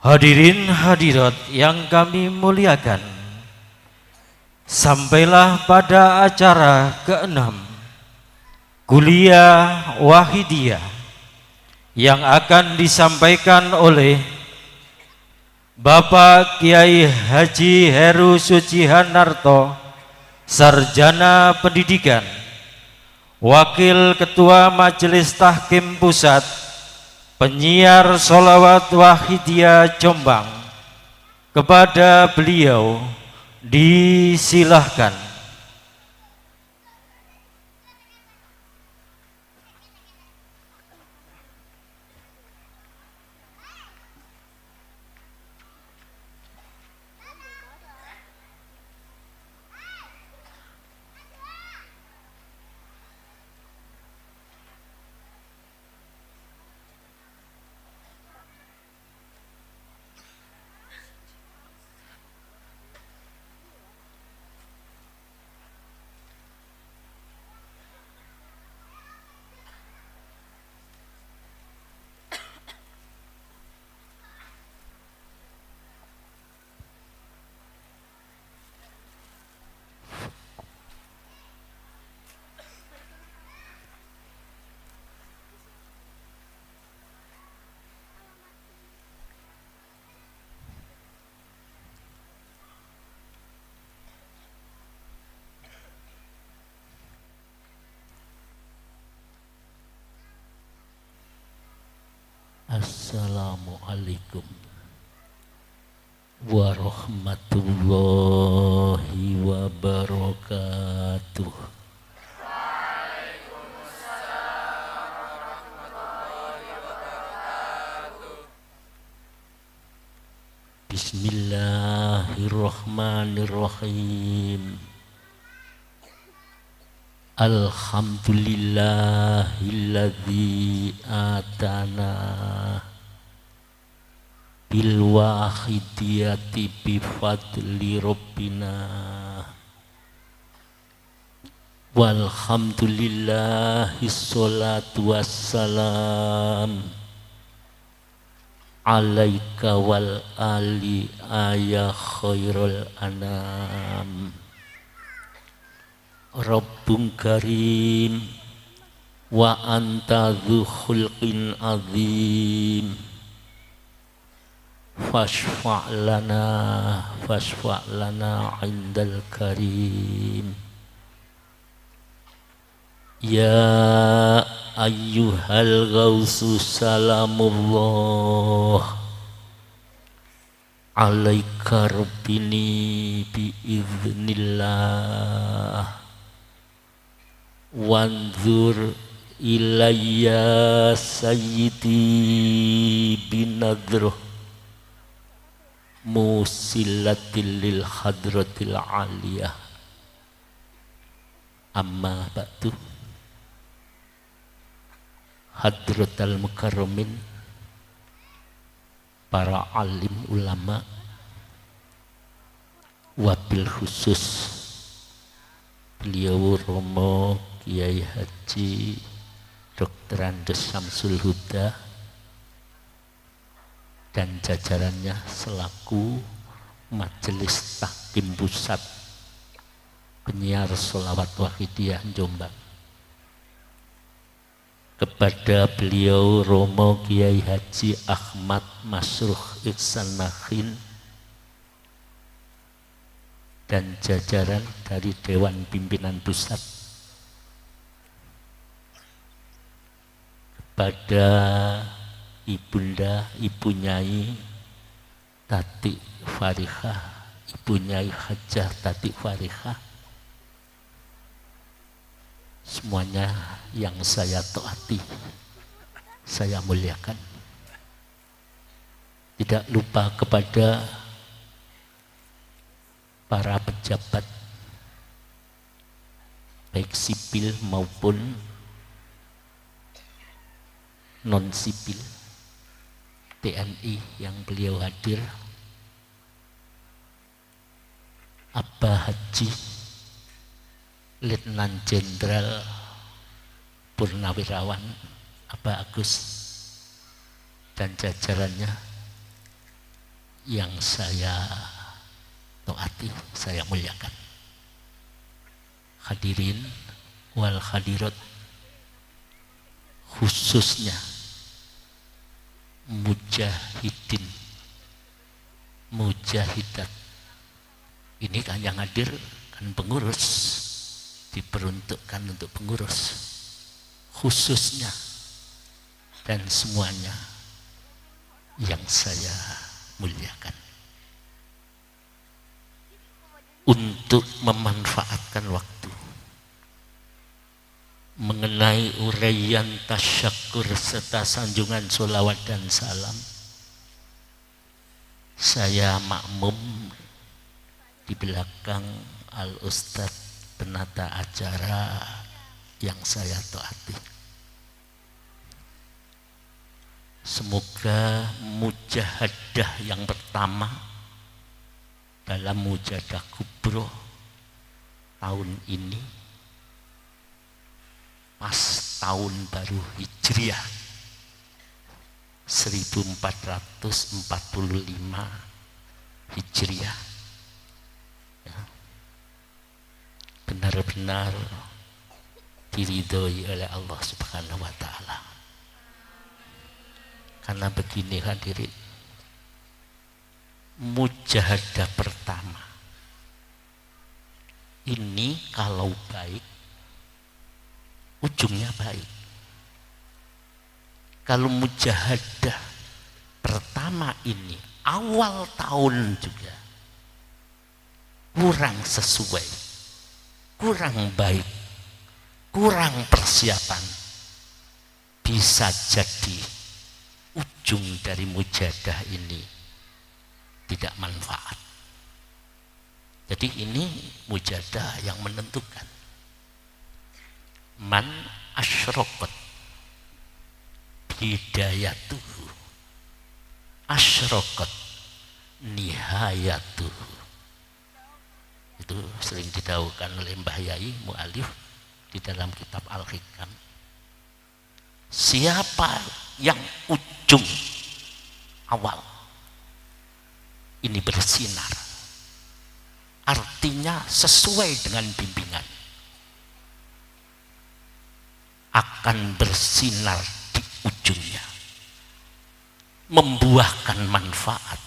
Hadirin hadirat yang kami muliakan, sampailah pada acara ke-6 Kuliah Wahidiyah yang akan disampaikan oleh Bapak Kiai Haji Heru Sucihanarto, Sarjana Pendidikan, Wakil Ketua Majelis Tahkim Pusat, Penyiar Sholawat Wahidiyah Jombang. Kepada beliau disilahkan. Assalamualaikum warahmatullahi wabarakatuh. Waalaikumsalam warahmatullahi wabarakatuh. Bismillahirrahmanirrahim. Alhamdulillahilladzi atana bil wahidiyati bi fadli rabbina walhamdulillahi sholatu wassalam alaika wal ali ya khairul anam. Rabbun karim wa anta dzu khulqin azim fashfa' lana indal karim. Ya ayyuhal ghausu salamullah alaika rabbini biiznillah wanzur ilayya sayyidi binadruh musillatil lil hadratil aliyah. Amma ba'du. Hadratal mukarramin, para alim ulama, wabil khusus beliau Romo Kiai Haji Dr. Andes Samsul Huda dan jajarannya selaku Majelis Tahkim Pusat Penyiar Sholawat Wahidiyah Jombang. Kepada beliau Romo Kiai Haji Ahmad Masruh Ihsan Makhin dan jajaran dari Dewan Pimpinan Pusat, pada Ibunda Ibu Nyai Tati Farihah, Ibu Nyai Hajah Tati Farihah, semuanya yang saya taati, saya muliakan. Tidak lupa kepada para pejabat baik sipil maupun non sipil TNI yang beliau hadir, Abah Haji Letnan Jenderal Purnawirawan Abah Agus dan jajarannya, yang saya taati, saya muliakan. Hadirin wal hadirat, khususnya mujahidin, mujahidat. Ini kan yang hadir kan pengurus, diperuntukkan untuk pengurus khususnya, dan semuanya yang saya muliakan. Untuk memanfaatkan waktu mengenai uraian tasyakur serta sanjungan sholawat dan salam, saya makmum di belakang Al-Ustadz penata acara yang saya taati. Semoga mujahadah yang pertama dalam mujahadah kubro tahun ini, pas tahun baru Hijriah 1445 Hijriah, ya, benar-benar diridhoi oleh Allah Subhanahu wa Ta'ala. Karena begini hadirin, mujahadah pertama ini kalau baik, ujungnya baik. Kalau mujahadah pertama ini awal tahun juga kurang sesuai, kurang baik, kurang persiapan, bisa jadi ujung dari mujahadah ini tidak manfaat. Jadi ini mujahadah yang menentukan. Man asyraqat bidayatuhu asyraqat nihayatuhu. Itu sering didawuhkan oleh Mbah Yai Mu'alif di dalam kitab Al-Hikam. Siapa yang ujung awal ini bersinar, artinya sesuai dengan bimbingan, akan bersinar di ujungnya, membuahkan manfaat,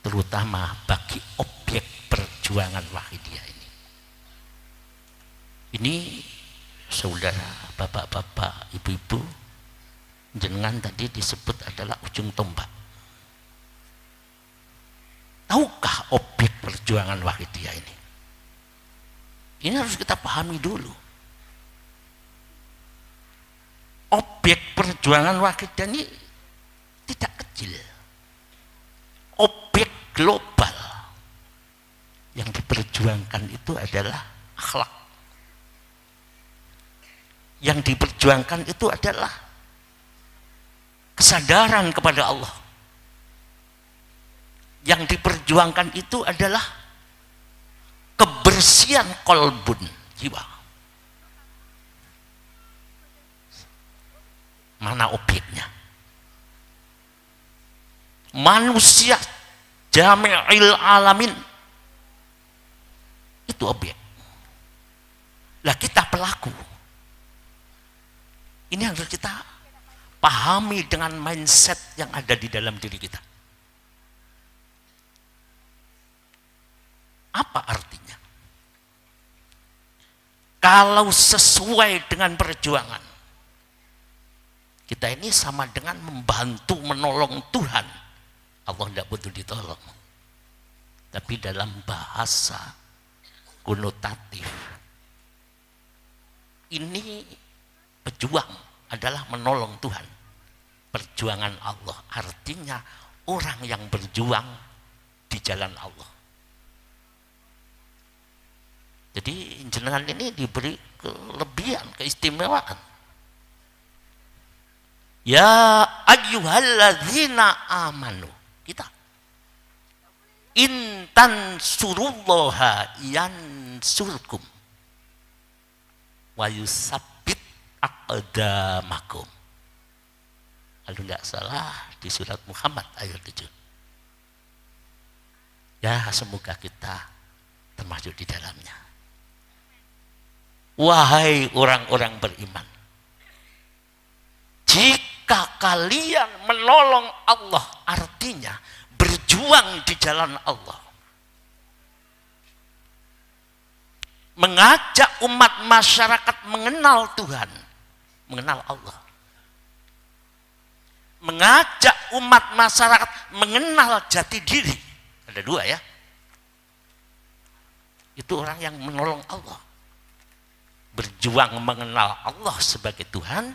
terutama bagi objek perjuangan Wahidiyah ini. Ini saudara, bapak-bapak, ibu-ibu, jenengan tadi disebut adalah ujung tombak. Tahukah objek perjuangan Wahidiyah ini? Ini harus kita pahami dulu. Objek perjuangan Wahidiyah ini tidak kecil. Objek global yang diperjuangkan itu adalah akhlak. Yang diperjuangkan itu adalah kesadaran kepada Allah. Yang diperjuangkan itu adalah kebersihan kolbun, jiwa. Mana objeknya? Manusia jami'il alamin, itu objek. Lah kita pelaku. Ini harus kita pahami dengan mindset yang ada di dalam diri kita. Apa artinya? Kalau sesuai dengan perjuangan, kita ini sama dengan membantu menolong Tuhan. Allah tidak butuh ditolong. Tapi dalam bahasa konotatif, ini pejuang adalah menolong Tuhan. Perjuangan Allah artinya orang yang berjuang di jalan Allah. Jadi jenengan ini diberi kelebihan, keistimewaan. Ya ayyuhalladzina amanu, kita intan surullaha yansurkum wa yusabbit aqdamakum. Kalau tidak salah di surat Muhammad ayat 7. Ya, semoga kita termasuk di dalamnya. Wahai orang-orang beriman, jika kalian menolong Allah, artinya berjuang di jalan Allah, mengajak umat masyarakat mengenal Tuhan, mengenal Allah, mengajak umat masyarakat mengenal jati diri. Ada dua ya. Itu orang yang menolong Allah. Berjuang mengenal Allah sebagai Tuhan,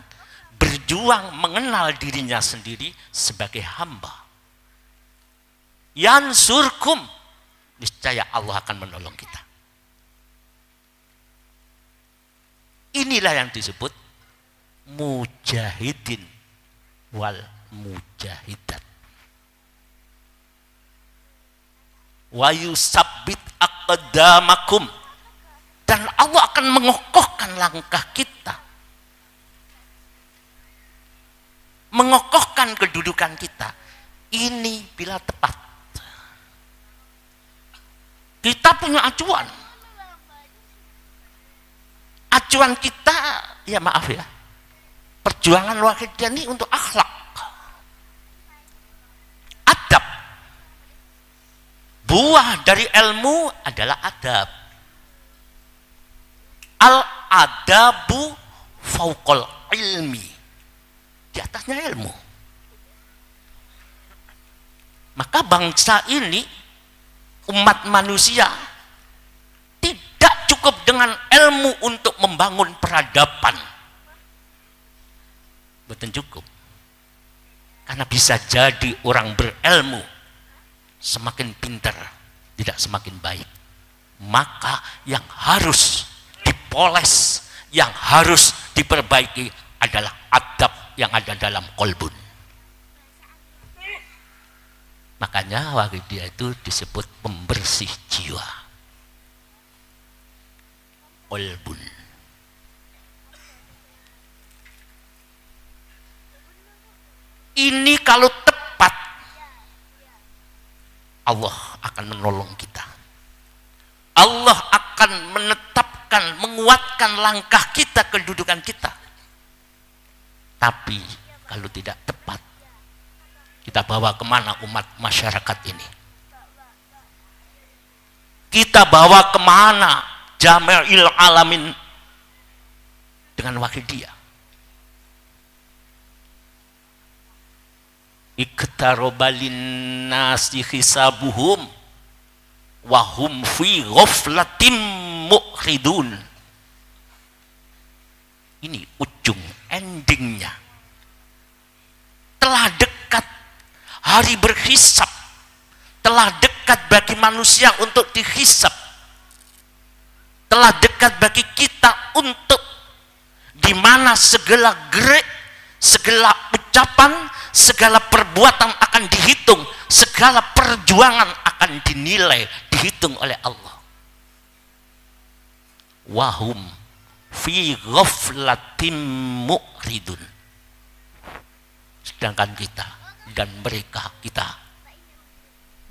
berjuang mengenal dirinya sendiri sebagai hamba. Yansurkum, niscaya Allah akan menolong kita. Inilah yang disebut mujahidin wal mujahidat. Wa yusabbit aqdamakum, dan Allah akan mengokohkan langkah kita, mengokohkan kedudukan kita. Ini bila tepat. Kita punya acuan. Acuan kita, ya maaf ya, perjuangan Wahidiyah ini untuk akhlak, adab. Buah dari ilmu adalah adab. Al-adabu fauqal ilmi, di atasnya ilmu. Maka bangsa ini, umat manusia, tidak cukup dengan ilmu untuk membangun peradaban. Betul cukup. Karena bisa jadi orang berilmu semakin pintar, tidak semakin baik. Maka yang harus dipoles, yang harus diperbaiki adalah adab yang ada dalam kolbun. Makanya Wahidiyah itu disebut pembersih jiwa. Kolbun. Ini kalau tepat, Allah akan menolong kita. Allah akan menetapkan, menguatkan langkah kita, kedudukan kita. Tapi kalau tidak tepat, kita bawa kemana umat masyarakat ini? Kita bawa kemana Jami'il Alamin dengan Wahidiyah? Iqtarobalin nasi hisabuhum wahum fi ghaflatim mu'ridun. Ini ujung endingnya. Telah dekat hari berhisab, telah dekat bagi manusia untuk dihisab, telah dekat bagi kita untuk di mana segala gerak, segala ucapan, segala perbuatan akan dihitung, segala perjuangan akan dinilai, dihitung oleh Allah. Wahum fi ghaflatim mu'ridun. Sedangkan kita dan mereka, kita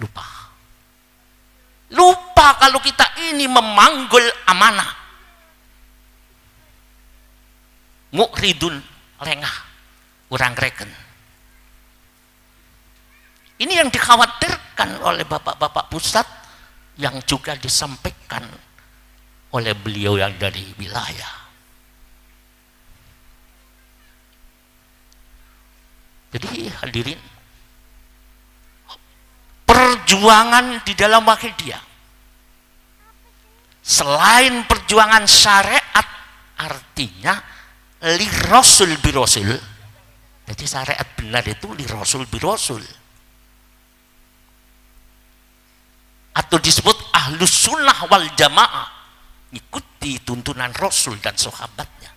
lupa. Lupa kalau kita ini memanggul amanah. Mu'ridun, lengah, kurang reken. Ini yang dikhawatirkan oleh bapak-bapak pusat, yang juga disampaikan oleh beliau yang dari wilayah. Jadi hadirin, perjuangan di dalam Wahidiyah, selain perjuangan syariat, artinya li rasul bi rasul. Jadi syariat benar itu li rasul bi rasul. Atau disebut ahlus sunnah wal jamaah, ikuti tuntunan Rasul dan sahabatnya.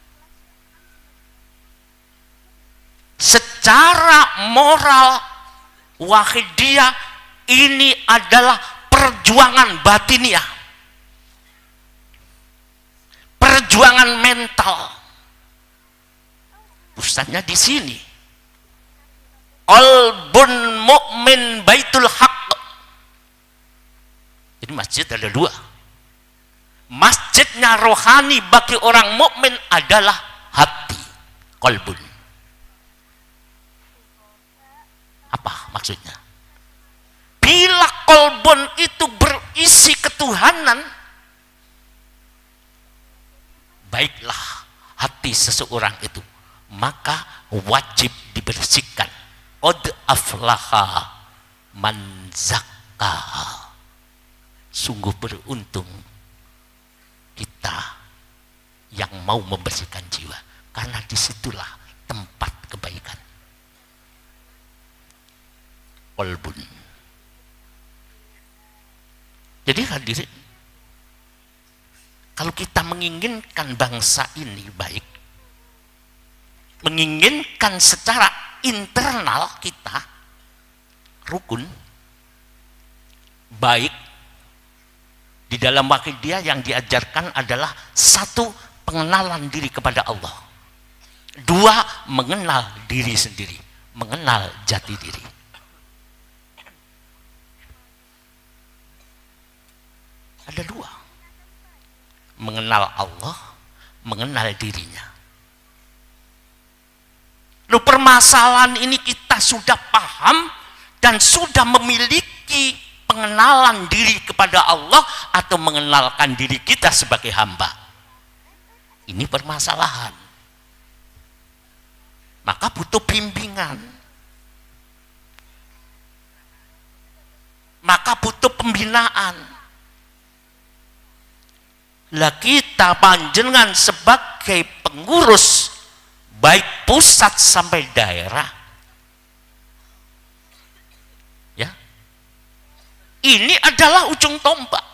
Secara moral, Wahidiyah ini adalah perjuangan batiniah, perjuangan mental. Pusatnya di sini. Qalbun mu'min baitul haq. ada dua. Masjidnya rohani bagi orang mukmin adalah hati, qalbun. Apa maksudnya? Bila qalbun itu berisi ketuhanan, baiklah hati seseorang itu, maka wajib dibersihkan. Qad aflaha man zakkaha. Sungguh beruntung kita yang mau membersihkan jiwa, karena disitulah tempat kebaikan. Qalbun. Jadi hadirin, kalau kita menginginkan bangsa ini baik, menginginkan secara internal kita rukun, baik, di dalam akidah yang diajarkan adalah satu, pengenalan diri kepada Allah. Dua, mengenal diri sendiri, mengenal jati diri. Ada dua, mengenal Allah, mengenal dirinya. Lalu permasalahan ini kita sudah paham dan sudah memiliki pengenalan diri kepada Allah atau mengenalkan diri kita sebagai hamba. Ini permasalahan. Maka butuh bimbingan. Maka butuh pembinaan. Lah kita panjenengan sebagai pengurus baik pusat sampai daerah, ya, ini adalah ujung tombak.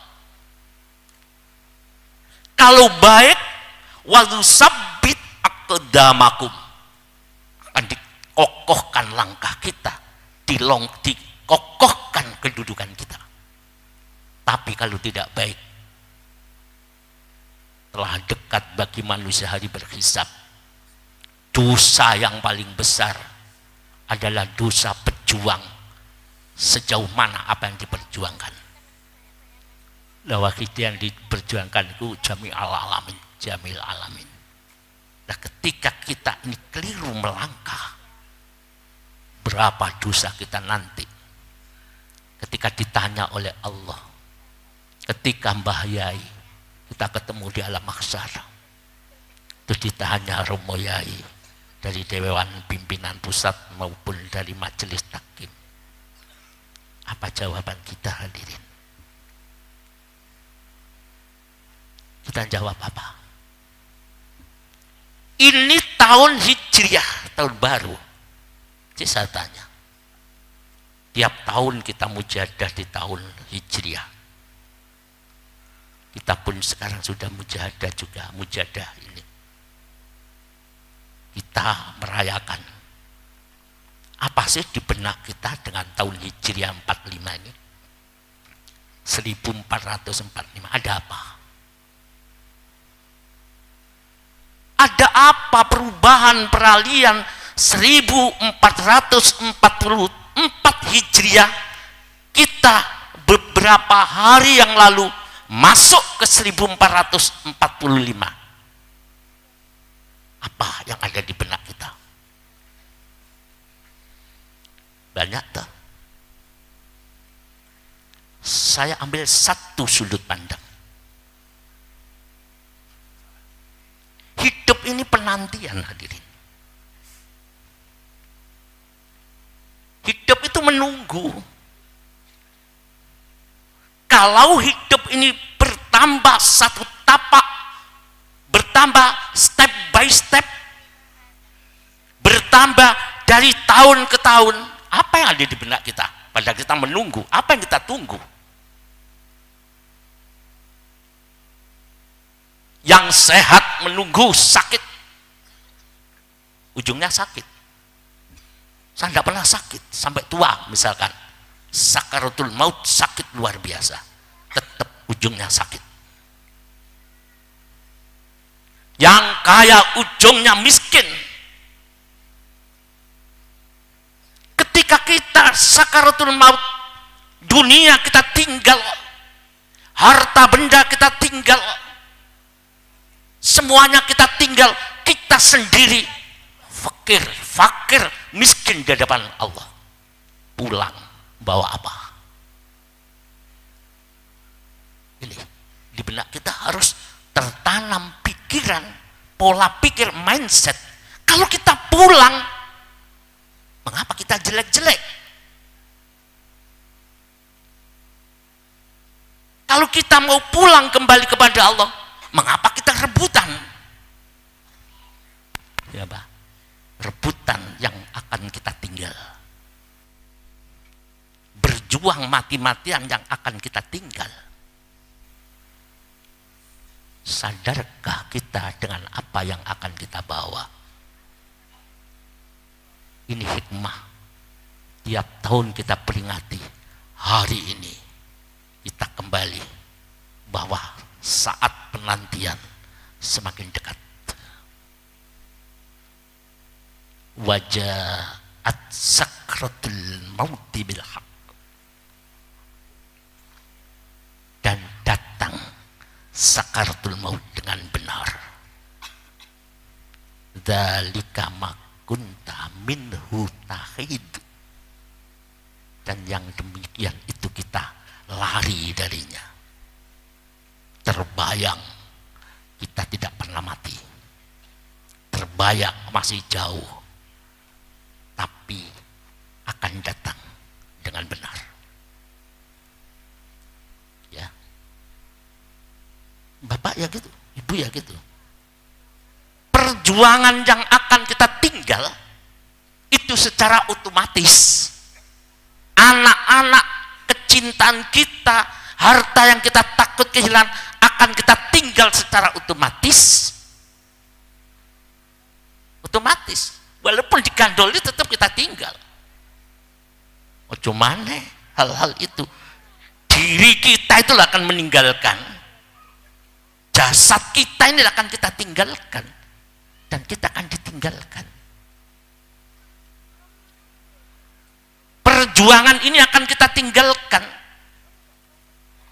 Kalau baik, walusabbit aqdamakum, akan dikokohkan langkah kita, dikokohkan kedudukan kita. Tapi kalau tidak baik, telah dekat bagi manusia hari berhisab. Dosa yang paling besar adalah dosa pejuang. Sejauh mana apa yang diperjuangkan. Lawakit yang diperjuangkan itu jamil alamin. Nah, ketika kita ini keliru melangkah, berapa dosa kita nanti ketika ditanya oleh Allah, ketika Mbah Yai kita ketemu di alam mahsyar, terus ditanya Romo Yai dari Dewan Pimpinan Pusat maupun dari Majelis Takim, apa jawaban kita hadirin? Kita jawab apa? Ini tahun Hijriah, tahun baru. Jadi saya tanya, tiap tahun kita mujahadah di tahun Hijriah. Kita pun sekarang sudah mujahadah juga, mujahadah ini. Kita merayakan. Apa sih di benak kita dengan tahun Hijriah 45 ini? 1445, ada apa? Ada apa perubahan peralihan 1444 Hijriah kita beberapa hari yang lalu masuk ke 1445? Apa yang ada di benak kita? Banyak tuh. Saya ambil satu sudut pandang. Hidup ini penantian hadirin. Hidup itu menunggu. Kalau hidup ini bertambah satu tapak, bertambah step by step, bertambah dari tahun ke tahun, apa yang ada di benak kita? Pada kita menunggu, apa yang kita tunggu? Yang sehat menunggu sakit, ujungnya sakit. Saya tidak pernah sakit sampai tua, misalkan sakaratul maut, sakit luar biasa, tetap ujungnya sakit. Yang kaya ujungnya miskin. Ketika kita sakaratul maut, dunia kita tinggal, harta benda kita tinggal, semuanya kita tinggal, kita sendiri fakir, miskin di hadapan Allah. Pulang bawa apa? Ini di benak kita harus tertanam pikiran, pola pikir, mindset. Kalau kita pulang, mengapa kita jelek-jelek? Kalau kita mau pulang kembali kepada Allah, mengapa kita rebutan? Ya, Pak. Rebutan yang akan kita tinggal. Berjuang mati-matian yang akan kita tinggal. Sadarkah kita dengan apa yang akan kita bawa? Ini hikmah. Tiap tahun kita peringati hari ini. Kita kembali bahwa saat penantian semakin dekat. Wajaat sakratul mauti bil haq. Dan datang sakaratul maut dengan benar. Dzalika ma kunta minhu tahid. Dan yang demikian itu kita lari darinya. Terbayang kita tidak pernah mati. Terbayang masih jauh. Tapi akan datang dengan benar. Ya. Bapak ya gitu, Ibu ya gitu. Perjuangan yang akan kita tinggal itu secara otomatis. Anak-anak kecintaan kita, harta yang kita takut kehilangan akan kita tinggal secara otomatis. Otomatis. Walaupun digandoli tetap kita tinggal. Oh cuman hal-hal itu. Diri kita itu akan meninggalkan. Jasad kita ini akan kita tinggalkan. Dan kita akan ditinggalkan. Perjuangan ini akan kita tinggalkan.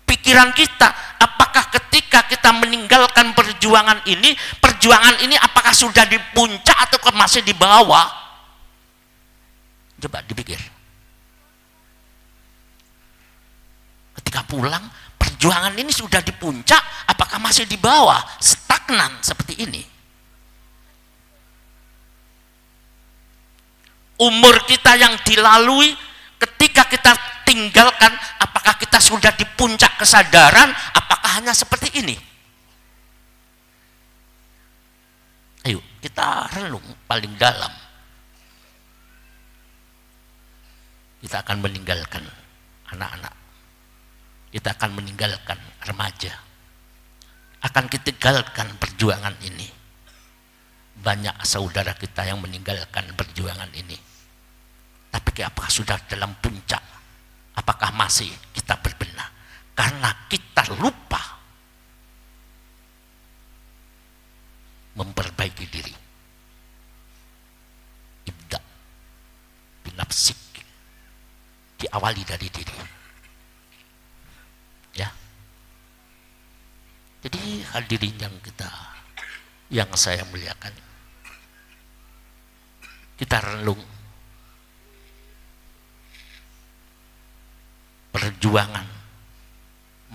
Pikiran kita, apakah ketika kita meninggalkan perjuangan ini apakah sudah di puncak atau masih di bawah? Coba dipikir. Ketika pulang, perjuangan ini sudah di puncak, apakah masih di bawah? Stagnan seperti ini. Umur kita yang dilalui, ketika kita tinggalkan, apakah kita sudah di puncak kesadaran, apakah hanya seperti ini? Ayo, kita renung paling dalam. Kita akan meninggalkan anak-anak. Kita akan meninggalkan remaja. Akan kita tinggalkan perjuangan ini. Banyak saudara kita yang meninggalkan perjuangan ini. Tapi apakah sudah dalam puncak? Apakah masih kita berbenah? Karena kita lupa memperbaiki diri. Ibda binafsik, diawali dari diri. Ya. Jadi hadirin yang saya muliakan, kita renung perjuangan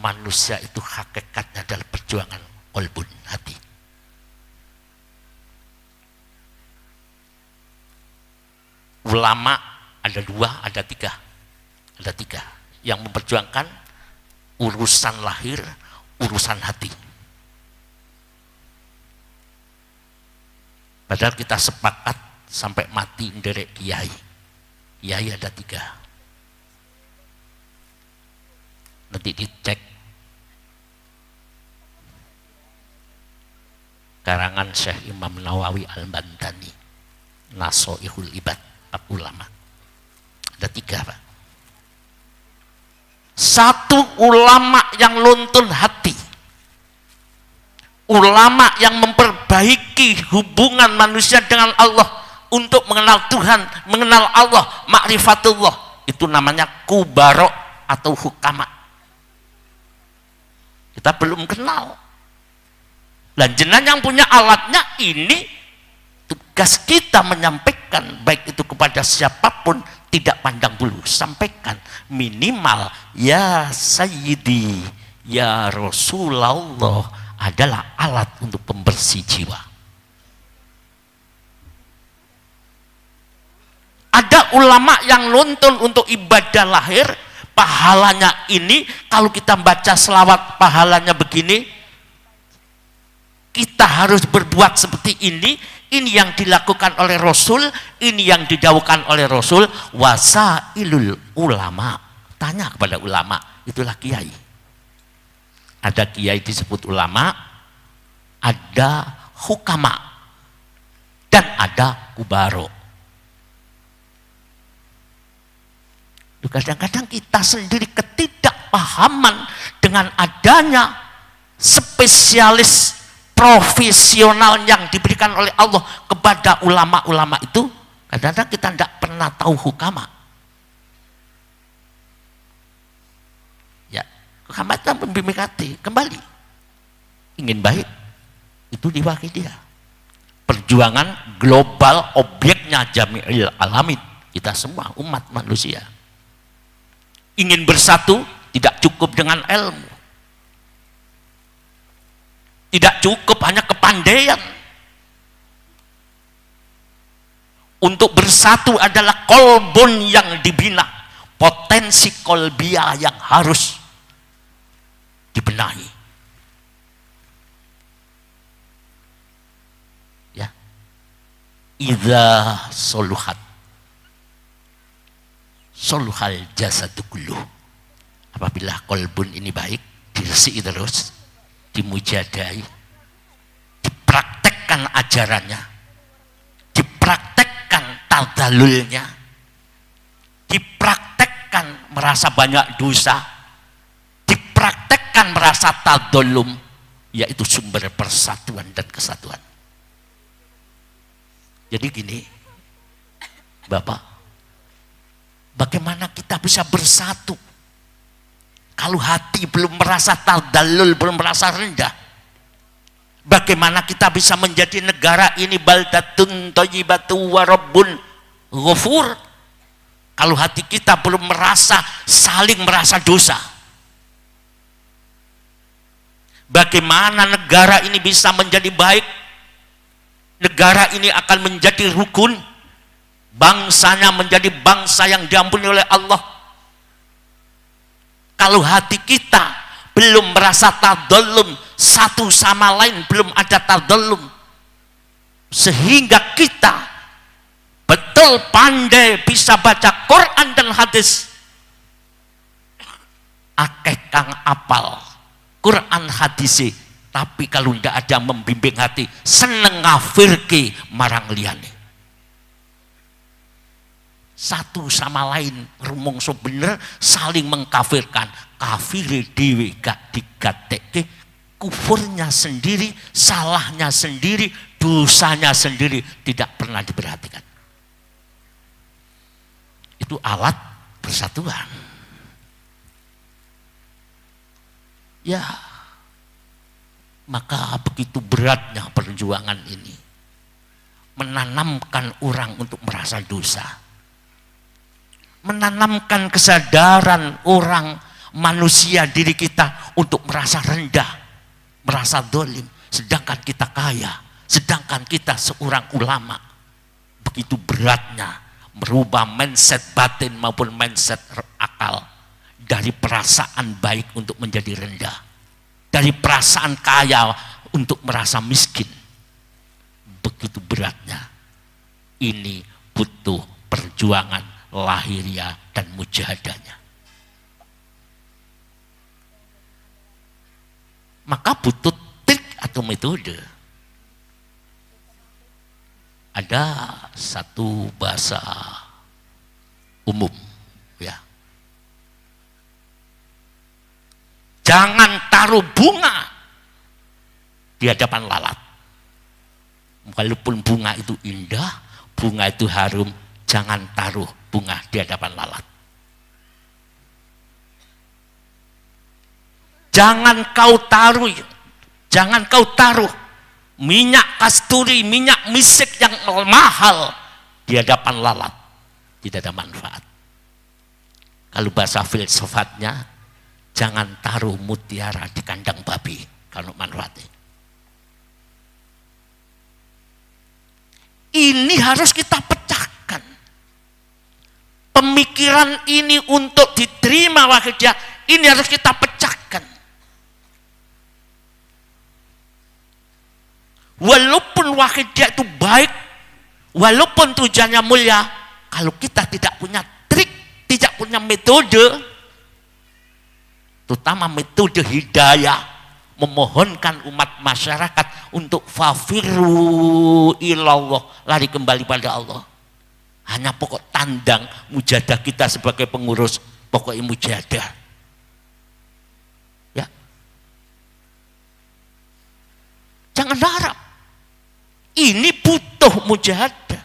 manusia itu hakikatnya adalah perjuangan qalbun, hati. Ulama ada dua, ada tiga yang memperjuangkan urusan lahir, urusan hati. Padahal kita sepakat sampai mati nderek kiai. Kiai ada tiga. Nanti dicek karangan Syekh Imam Nawawi Al-Bantani, Nasoihul Ibad, Pak ulama. Ada tiga, Pak. Satu, ulama yang nuntun hati, ulama yang memperbaiki hubungan manusia dengan Allah untuk mengenal Tuhan, mengenal Allah, ma'rifatullah. Itu namanya kubaro atau hukama. Kita belum kenal. Dan jenengan yang punya alatnya ini, tugas kita menyampaikan baik itu kepada siapapun, tidak pandang bulu, sampaikan minimal ya Sayyidi, ya Rasulullah adalah alat untuk pembersih jiwa. Ada ulama yang nuntun untuk ibadah lahir, pahalanya ini, kalau kita baca selawat pahalanya begini, kita harus berbuat seperti ini yang dilakukan oleh Rasul, ini yang didawuhkan oleh Rasul. Wasailul ulama, tanya kepada ulama, itulah kiai. Ada kiai disebut ulama, ada hukama, dan ada kubaro. Kadang-kadang kita sendiri ketidakpahaman dengan adanya spesialis profesional yang diberikan oleh Allah kepada ulama-ulama itu. Kadang-kadang kita tidak pernah tahu hukama. Ya, hukama itu membimbing hati kembali. Ingin baik, itu diwakili dia. Perjuangan global, objeknya jami'il alamin. Kita semua umat manusia. Ingin bersatu, tidak cukup dengan ilmu. Tidak cukup hanya kepandaian. Untuk bersatu adalah kolbun yang dibina. Potensi kolbia yang harus dibenahi. Ya. Idza soluhat soluhal jasadu kulluh. Apabila kolbun ini baik, diresiki terus, dimujadai, dipraktekkan ajarannya, dipraktekkan tadalulnya, dipraktekkan merasa banyak dosa, dipraktekkan merasa tadolum, yaitu sumber persatuan dan kesatuan. Jadi gini, Bapak, bagaimana kita bisa bersatu kalau hati belum merasa tadallul, belum merasa rendah? Bagaimana kita bisa menjadi negara ini baldatun thayyibatu wa rabbun ghafur kalau hati kita belum merasa, saling merasa dosa? Bagaimana negara ini bisa menjadi baik? Negara ini akan menjadi rukun, bangsanya menjadi bangsa yang diampuni oleh Allah, kalau hati kita belum merasa tadallum, satu sama lain belum ada tadallum, sehingga kita betul pandai bisa baca Quran dan hadis, akeh kang apal Quran hadis, tapi kalau tidak ada membimbing hati, seneng ngafirke marang liyane. Satu sama lain rumongso bener, saling mengkafirkan. Kafire dhewe gak digatekke, kufurnya sendiri, salahnya sendiri, dosanya sendiri tidak pernah diperhatikan. Itu alat persatuan. Ya, maka begitu beratnya perjuangan ini, menanamkan orang untuk merasa dosa, menanamkan kesadaran orang manusia diri kita untuk merasa rendah, merasa dolim, sedangkan kita kaya, sedangkan kita seorang ulama. Begitu beratnya merubah mindset batin maupun mindset akal, dari perasaan baik untuk menjadi rendah, dari perasaan kaya untuk merasa miskin. Begitu beratnya. Ini butuh perjuangan lahiriah dan mujahadahnya. Maka butuh trik atau metode. Ada satu bahasa umum, ya. Jangan taruh bunga di hadapan lalat. Walaupun bunga itu indah, bunga itu harum, jangan taruh bunga di hadapan lalat. Jangan kau taruh minyak kasturi, minyak misik yang mahal di hadapan lalat. Tidak ada manfaat. Kalau bahasa filsafatnya, jangan taruh mutiara di kandang babi kalau manfaatnya. Ini harus kita pecahkan. Pemikiran ini untuk diterima wakilnya, ini harus kita pecahkan. Walaupun wakilnya itu baik, walaupun tujuannya mulia, kalau kita tidak punya trik, tidak punya metode, terutama metode hidayah, memohonkan umat masyarakat untuk fafirru ilallah, lari kembali pada Allah. Hanya pokok tandang mujadah kita sebagai pengurus, pokoknya mujadah. Ya. Jangan harap. Ini butuh mujahadah.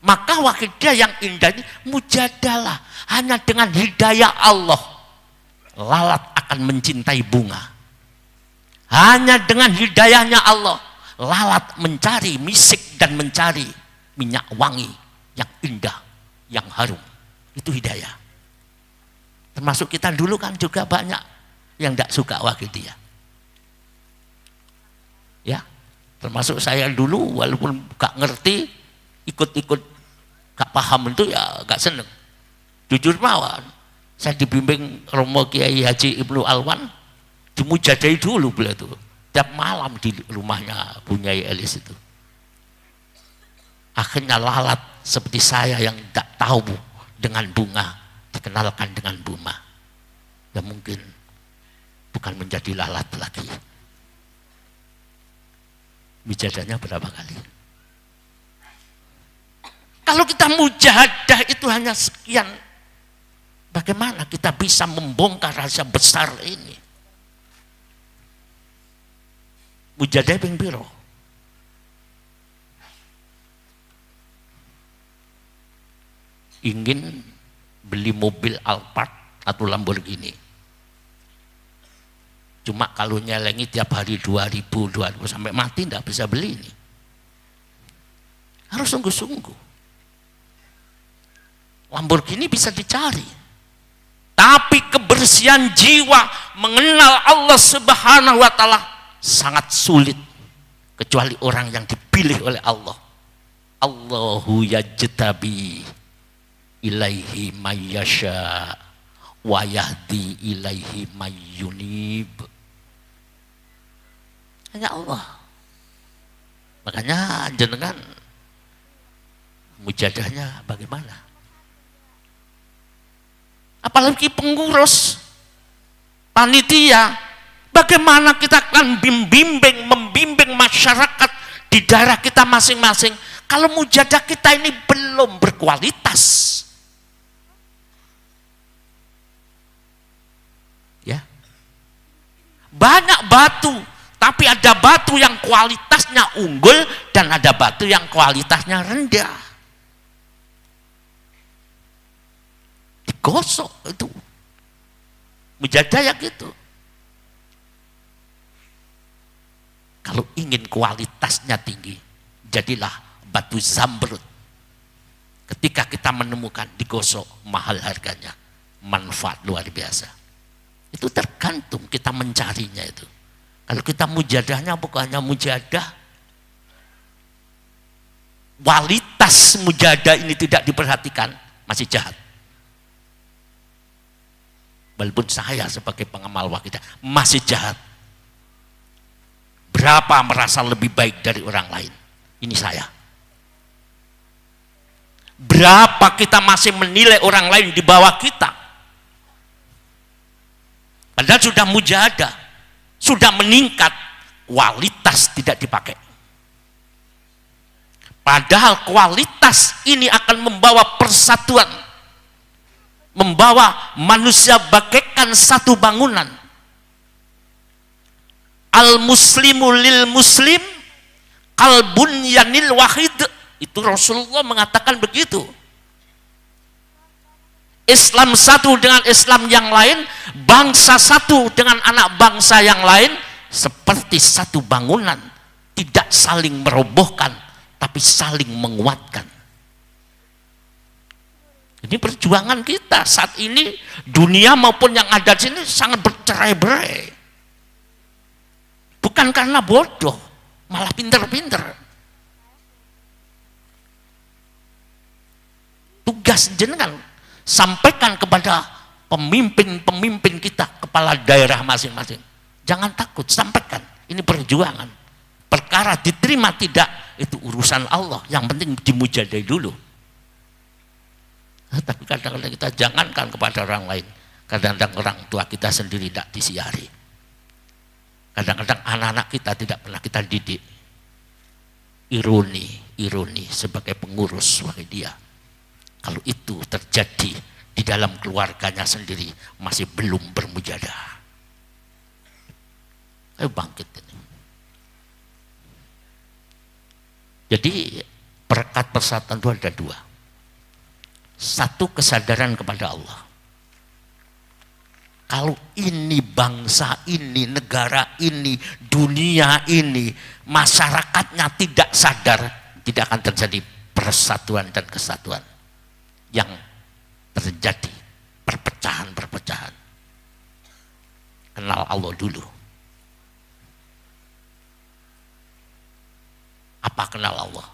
Maka wakidah yang indah ini mujadalah. Hanya dengan hidayah Allah, lalat akan mencintai bunga. Hanya dengan hidayahnya Allah, lalat mencari misik dan mencari minyak wangi yang indah, yang harum. Itu hidayah. Termasuk kita dulu kan juga banyak yang tidak suka wakidah. Ya, termasuk saya dulu walaupun gak ngerti, ikut-ikut gak paham itu ya gak seneng. Jujur mawon, saya dibimbing Romo Kiai Haji Ibnu Alwan, dimujadahi dulu beliau itu. Tiap malam di rumahnya Bunyai Elis itu. Akhirnya lalat seperti saya yang tidak tahu dengan bunga, dikenalkan dengan bunga. Ya mungkin bukan menjadi lalat lagi. Mujadahnya berapa kali? Kalau kita mujahadah itu hanya sekian, bagaimana kita bisa membongkar rahasia besar ini? Mujahadah ping piro? Ingin beli mobil Alphard atau Lamborghini. Cuma kalau nyelengi tiap hari 2.000 sampai mati tidak bisa beli ini. Harus sungguh-sungguh. Lamborghini bisa dicari. Tapi kebersihan jiwa mengenal Allah Subhanahu wa taala sangat sulit kecuali orang yang dipilih oleh Allah. Allahu yajtabi ilaihi mayyasha wa yahdi ilaihi mayyunib. Hanya Allah. Makanya jenengan mujadahnya bagaimana? Apalagi pengurus, panitia, bagaimana kita akan membimbing masyarakat di daerah kita masing-masing kalau mujadah kita ini belum berkualitas. Ya. Banyak batu, tapi ada batu yang kualitasnya unggul dan ada batu yang kualitasnya rendah. Digosok itu. Mujadah ya gitu. Kalau ingin kualitasnya tinggi, jadilah batu zamrud. Ketika kita menemukan digosok, mahal harganya, manfaat luar biasa. Itu tergantung kita mencarinya itu. Kalau kita mujadahnya bukannya mujadah, kualitas mujadah ini tidak diperhatikan, masih jahat. Walaupun saya sebagai pengamal wakidah masih jahat. Berapa merasa lebih baik dari orang lain? Ini saya. Berapa kita masih menilai orang lain di bawah kita? Padahal sudah mujahadah, sudah meningkat, kualitas tidak dipakai. Padahal kualitas ini akan membawa persatuan, membawa manusia bagaikan satu bangunan. Al-muslimu lil muslim kalbun yanil wahid. Itu Rasulullah mengatakan begitu. Islam satu dengan Islam yang lain, bangsa satu dengan anak bangsa yang lain, seperti satu bangunan, tidak saling merobohkan, tapi saling menguatkan. Ini perjuangan kita saat ini, dunia maupun yang ada di sini sangat bercerai-berai. Bukan karena bodoh, malah pinter-pinter. Tugas jenengan sampaikan kepada pemimpin-pemimpin kita, kepala daerah masing-masing. Jangan takut, sampaikan. Ini perjuangan. Perkara diterima tidak, itu urusan Allah. Yang penting dimujadai dulu. Tapi kadang-kadang kita jangankan kepada orang lain. Kadang-kadang orang tua kita sendiri tidak disiari. Kadang-kadang anak-anak kita tidak pernah kita didik. Ironi sebagai pengurus, wahai dia. Kalau itu terjadi di dalam keluarganya sendiri, masih belum bermujadah. Ayo bangkit ini. Jadi berkat persatuan itu ada dua. Satu, kesadaran kepada Allah. Kalau ini bangsa ini, negara ini, dunia ini, masyarakatnya tidak sadar, tidak akan terjadi persatuan dan kesatuan. Yang terjadi perpecahan-perpecahan. Kenal Allah dulu. Apa kenal Allah?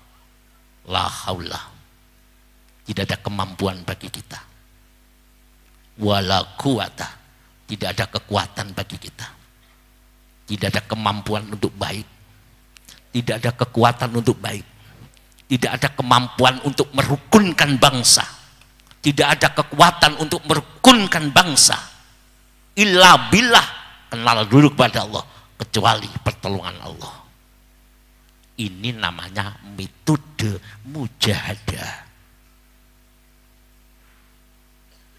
La haula. Tidak ada kemampuan bagi kita. Wala quwata. Tidak ada kekuatan bagi kita. Tidak ada kemampuan untuk baik. Tidak ada kekuatan untuk baik. Tidak ada kemampuan untuk merukunkan bangsa. Tidak ada kekuatan untuk merukunkan bangsa. Illa billah. Kenal dulu kepada Allah. Kecuali pertolongan Allah. Ini namanya metode mujahadah.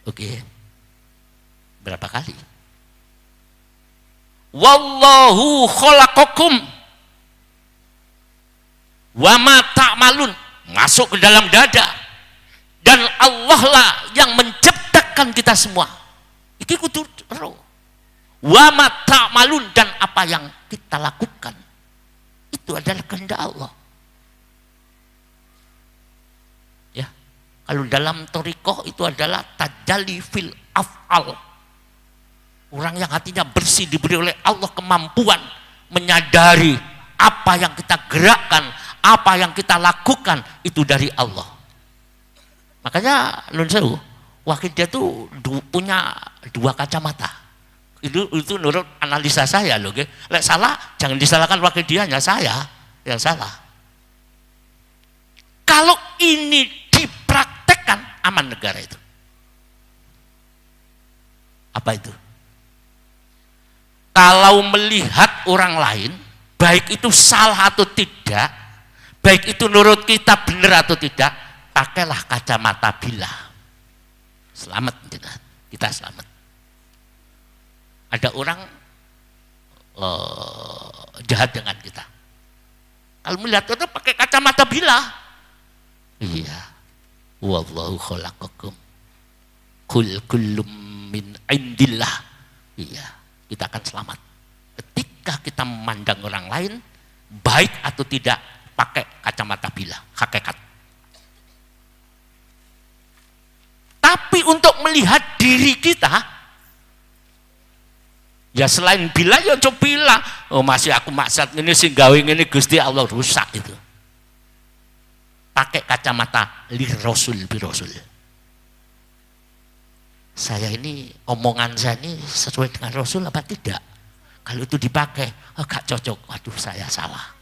Oke. Berapa kali? Wallahu khalaqakum wa ma ta'malun. Masuk ke dalam dada. Dan Allah lah yang menciptakan kita semua. Iki kudu ro. Wa ma ta'malun, dan apa yang kita lakukan itu adalah kehendak Allah. Ya. Kalau dalam thariqah itu adalah tajalli fil af'al. Orang yang hatinya bersih diberi oleh Allah kemampuan menyadari apa yang kita gerakkan, apa yang kita lakukan itu dari Allah. Makanya Nun Sewu, Wakidah itu punya dua kacamata. Itu menurut analisa saya loh. Lek salah jangan disalahkan Wakidahnya, saya yang salah. Kalau ini dipraktekkan, aman negara itu. Apa itu? Kalau melihat orang lain, baik itu salah atau tidak, baik itu menurut kita benar atau tidak, pakailah kacamata bilah. Selamat, kita selamat. Ada orang jahat dengan kita. Kalau melihat itu pakai kacamata bilah. Iya. Wallahu khalaqakum. Kullum min indillah. Iya, kita akan selamat. Ketika kita memandang orang lain, baik atau tidak, pakai kacamata bilah, hakikat. Tapi untuk melihat diri kita, ya selain bila ya coba bila, oh masih aku maksud ini sing gawe ini Gusti Allah, rusak itu. Pakai kacamata li rasul bi rasul. Saya ini omongan saya ini sesuai dengan Rasul apa tidak? Kalau itu dipakai, gak cocok. Waduh, saya salah.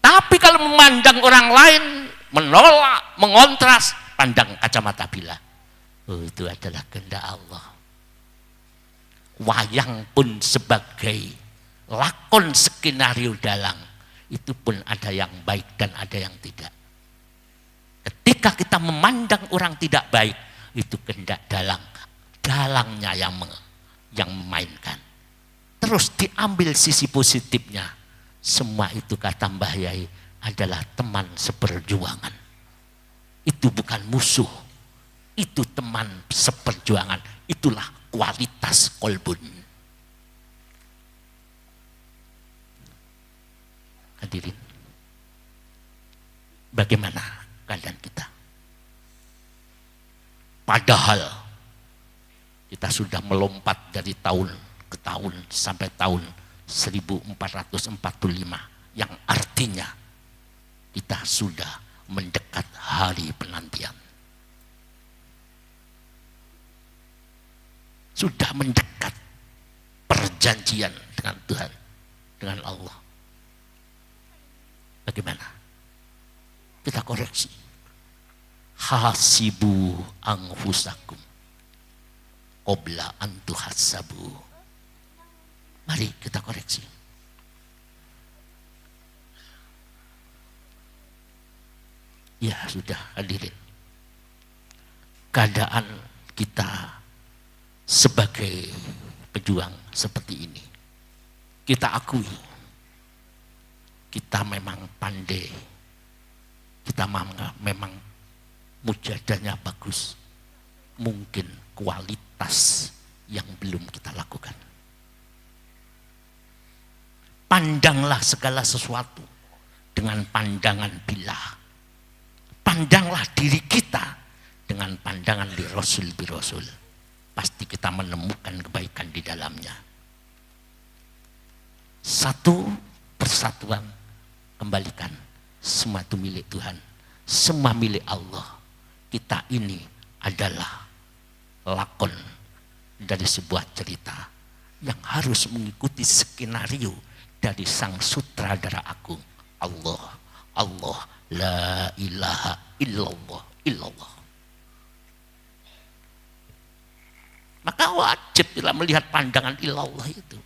Tapi kalau memandang orang lain, menolak, mengontras, pandang kacamata bilah. Oh, itu adalah kehendak Allah. Wayang pun sebagai lakon skenario dalang, itu pun ada yang baik dan ada yang tidak. Ketika kita memandang orang tidak baik, itu kehendak dalangnya yang memainkan. Terus diambil sisi positifnya, semua itu kata Mbah Yai adalah teman seperjuangan. Itu bukan musuh, itu teman seperjuangan, itulah kualitas kolbun. Hadirin, bagaimana keadaan kita? Padahal kita sudah melompat dari tahun ke tahun sampai tahun 1445, yang artinya kita sudah mendekat hari penantian. Sudah mendekat perjanjian dengan Tuhan, dengan Allah. Bagaimana? Kita koreksi. Hasibu anfusakum qabla an tuhassabu. Mari kita koreksi. Ya sudah hadirin. Keadaan kita sebagai pejuang seperti ini, kita akui kita memang pandai, kita memang mujadanya bagus, mungkin kualitas yang belum kita lakukan. Pandanglah segala sesuatu dengan pandangan bilah. Pandanglah diri kita dengan pandangan di Rasul bi Rasul. Pasti kita menemukan kebaikan di dalamnya. Satu persatuan, kembalikan. Semua itu milik Tuhan. Semua milik Allah. Kita ini adalah lakon dari sebuah cerita yang harus mengikuti skenario dari sang sutradara agung, Allah, Allah, la ilaha illallah, illallah. Maka wajib bila melihat pandangan illallah itu.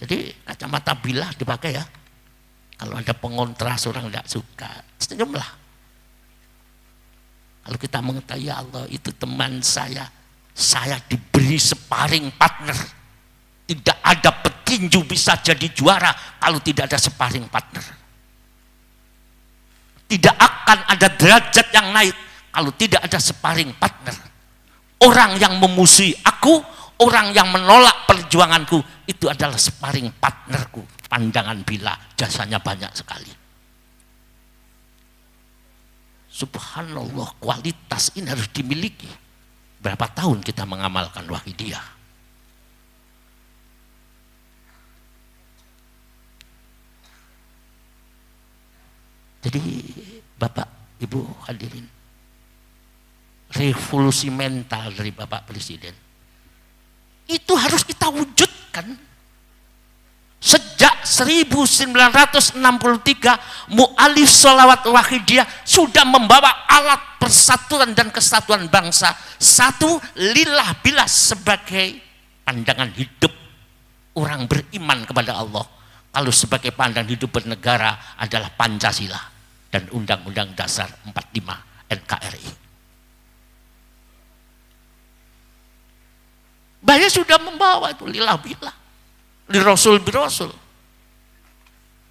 Jadi kacamata bilah dipakai ya. Kalau ada pengontras orang tidak suka, senyumlah. Kalau kita mengetahui ya Allah itu teman saya diberi sparring partner. Tidak ada petinju bisa jadi juara kalau tidak ada sparring partner. Tidak akan ada derajat yang naik kalau tidak ada sparring partner. Orang yang memusuhi aku, orang yang menolak perjuanganku, itu adalah sparring partnerku. Pandangan bila, jasanya banyak sekali. Subhanallah, kualitas ini harus dimiliki. Berapa tahun kita mengamalkan Wahidiyah? Jadi Bapak, Ibu hadirin, revolusi mental dari Bapak Presiden itu harus kita wujudkan. Sejak 1963 Mu'alif Sholawat Wahidiyah sudah membawa alat persatuan dan kesatuan bangsa. Satu, lillah billah sebagai pandangan hidup orang beriman kepada Allah. Kalau sebagai pandangan hidup bernegara adalah Pancasila dan Undang-Undang Dasar 45 NKRI. Banyak sudah membawa itu lillah billah, li Rasul bi Rasul,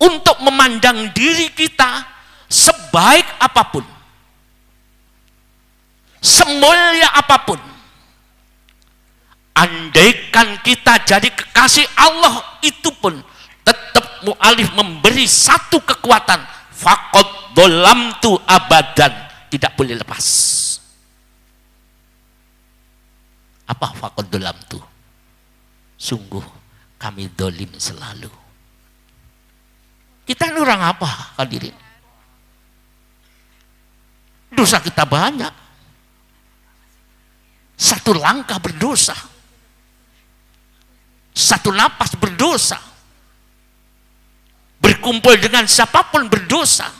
untuk memandang diri kita sebaik apapun, semulia apapun. Andaikan kita jadi kekasih Allah, itu pun tetap mu'alif memberi satu kekuatan, faqad dolamtu abadan, tidak boleh lepas. Apa faqad dolamtu? Sungguh kami dolim selalu. Kita ini orang apa hadirin? Dosa kita banyak. Satu langkah berdosa, satu napas berdosa, berkumpul dengan siapapun berdosa.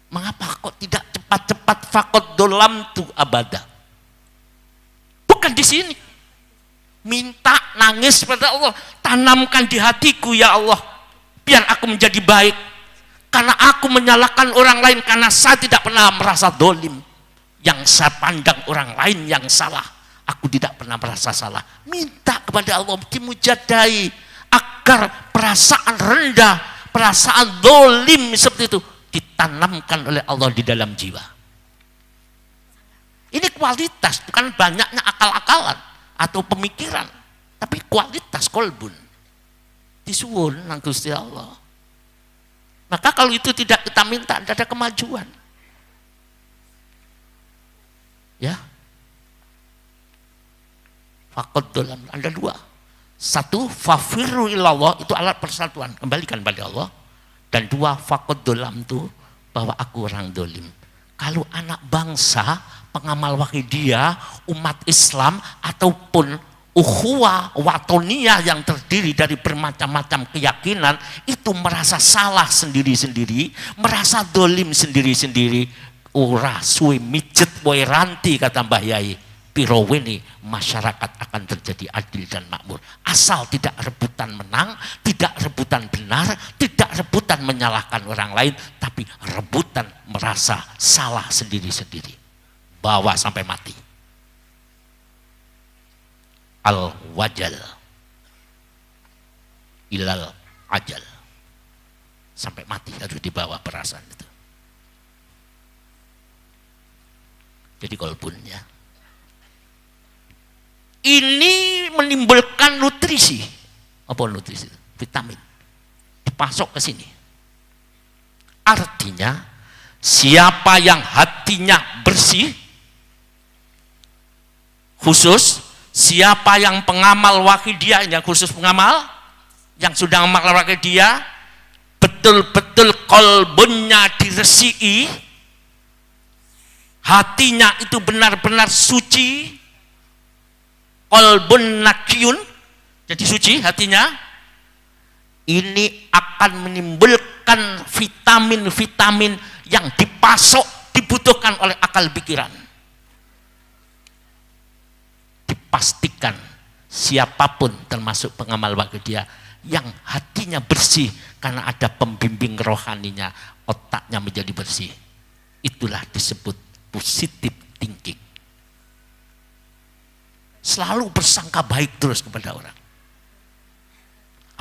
Mengapa kok tidak cepat-cepat faqad dolamtu abada? Bukan di sini. Minta, nangis pada Allah, tanamkan di hatiku ya Allah, biar aku menjadi baik. Karena aku menyalahkan orang lain karena saya tidak pernah merasa dolim. Yang saya pandang orang lain yang salah, aku tidak pernah merasa salah. Minta kepada Allah dimujadai agar perasaan rendah, perasaan dolim seperti itu ditanamkan oleh Allah di dalam jiwa. kualitas, bukan banyaknya akal-akalan atau pemikiran, tapi kualitas kolbun. Disuwun nang Gusti Allah. Maka kalau itu tidak kita minta, tidak ada kemajuan. Ya. Fakot dalam ada dua. Satu, fafiru ilallah, itu alat persatuan, kembalikan pada Allah. Dan dua, fakot dalam itu bahwa aku orang dolim. Kalau anak bangsa, pengamal wakidiyah, umat Islam, ataupun ukhuwah watoniyah yang terdiri dari bermacam-macam keyakinan, itu merasa salah sendiri-sendiri, merasa dolim sendiri-sendiri, ora suwe mijet wae ranti, kata Mbah Yai. Piroweni masyarakat akan terjadi adil dan makmur. Asal tidak rebutan menang, tidak rebutan benar, tidak rebutan menyalahkan orang lain, tapi rebutan merasa salah sendiri-sendiri. Bawa sampai mati. Al-wajal ilal ajal. Sampai mati harus dibawa perasaan itu. Jadi kolbunnya ini menimbulkan nutrisi. Apa nutrisi? Vitamin. Dipasok ke sini. Artinya, siapa yang hatinya bersih, khusus, siapa yang pengamal wakidiyah, yang khusus pengamal, yang sudah mengamal wakidiyah, betul-betul kolbunnya diresiki, hatinya itu benar-benar suci, kolbun nakiyun, jadi suci hatinya, ini akan menimbulkan vitamin-vitamin yang dipasok, dibutuhkan oleh akal pikiran. Dipastikan siapapun termasuk pengamal wakidiyah yang hatinya bersih karena ada pembimbing rohaninya, otaknya menjadi bersih. Itulah disebut positive thinking. Selalu bersangka baik terus kepada orang.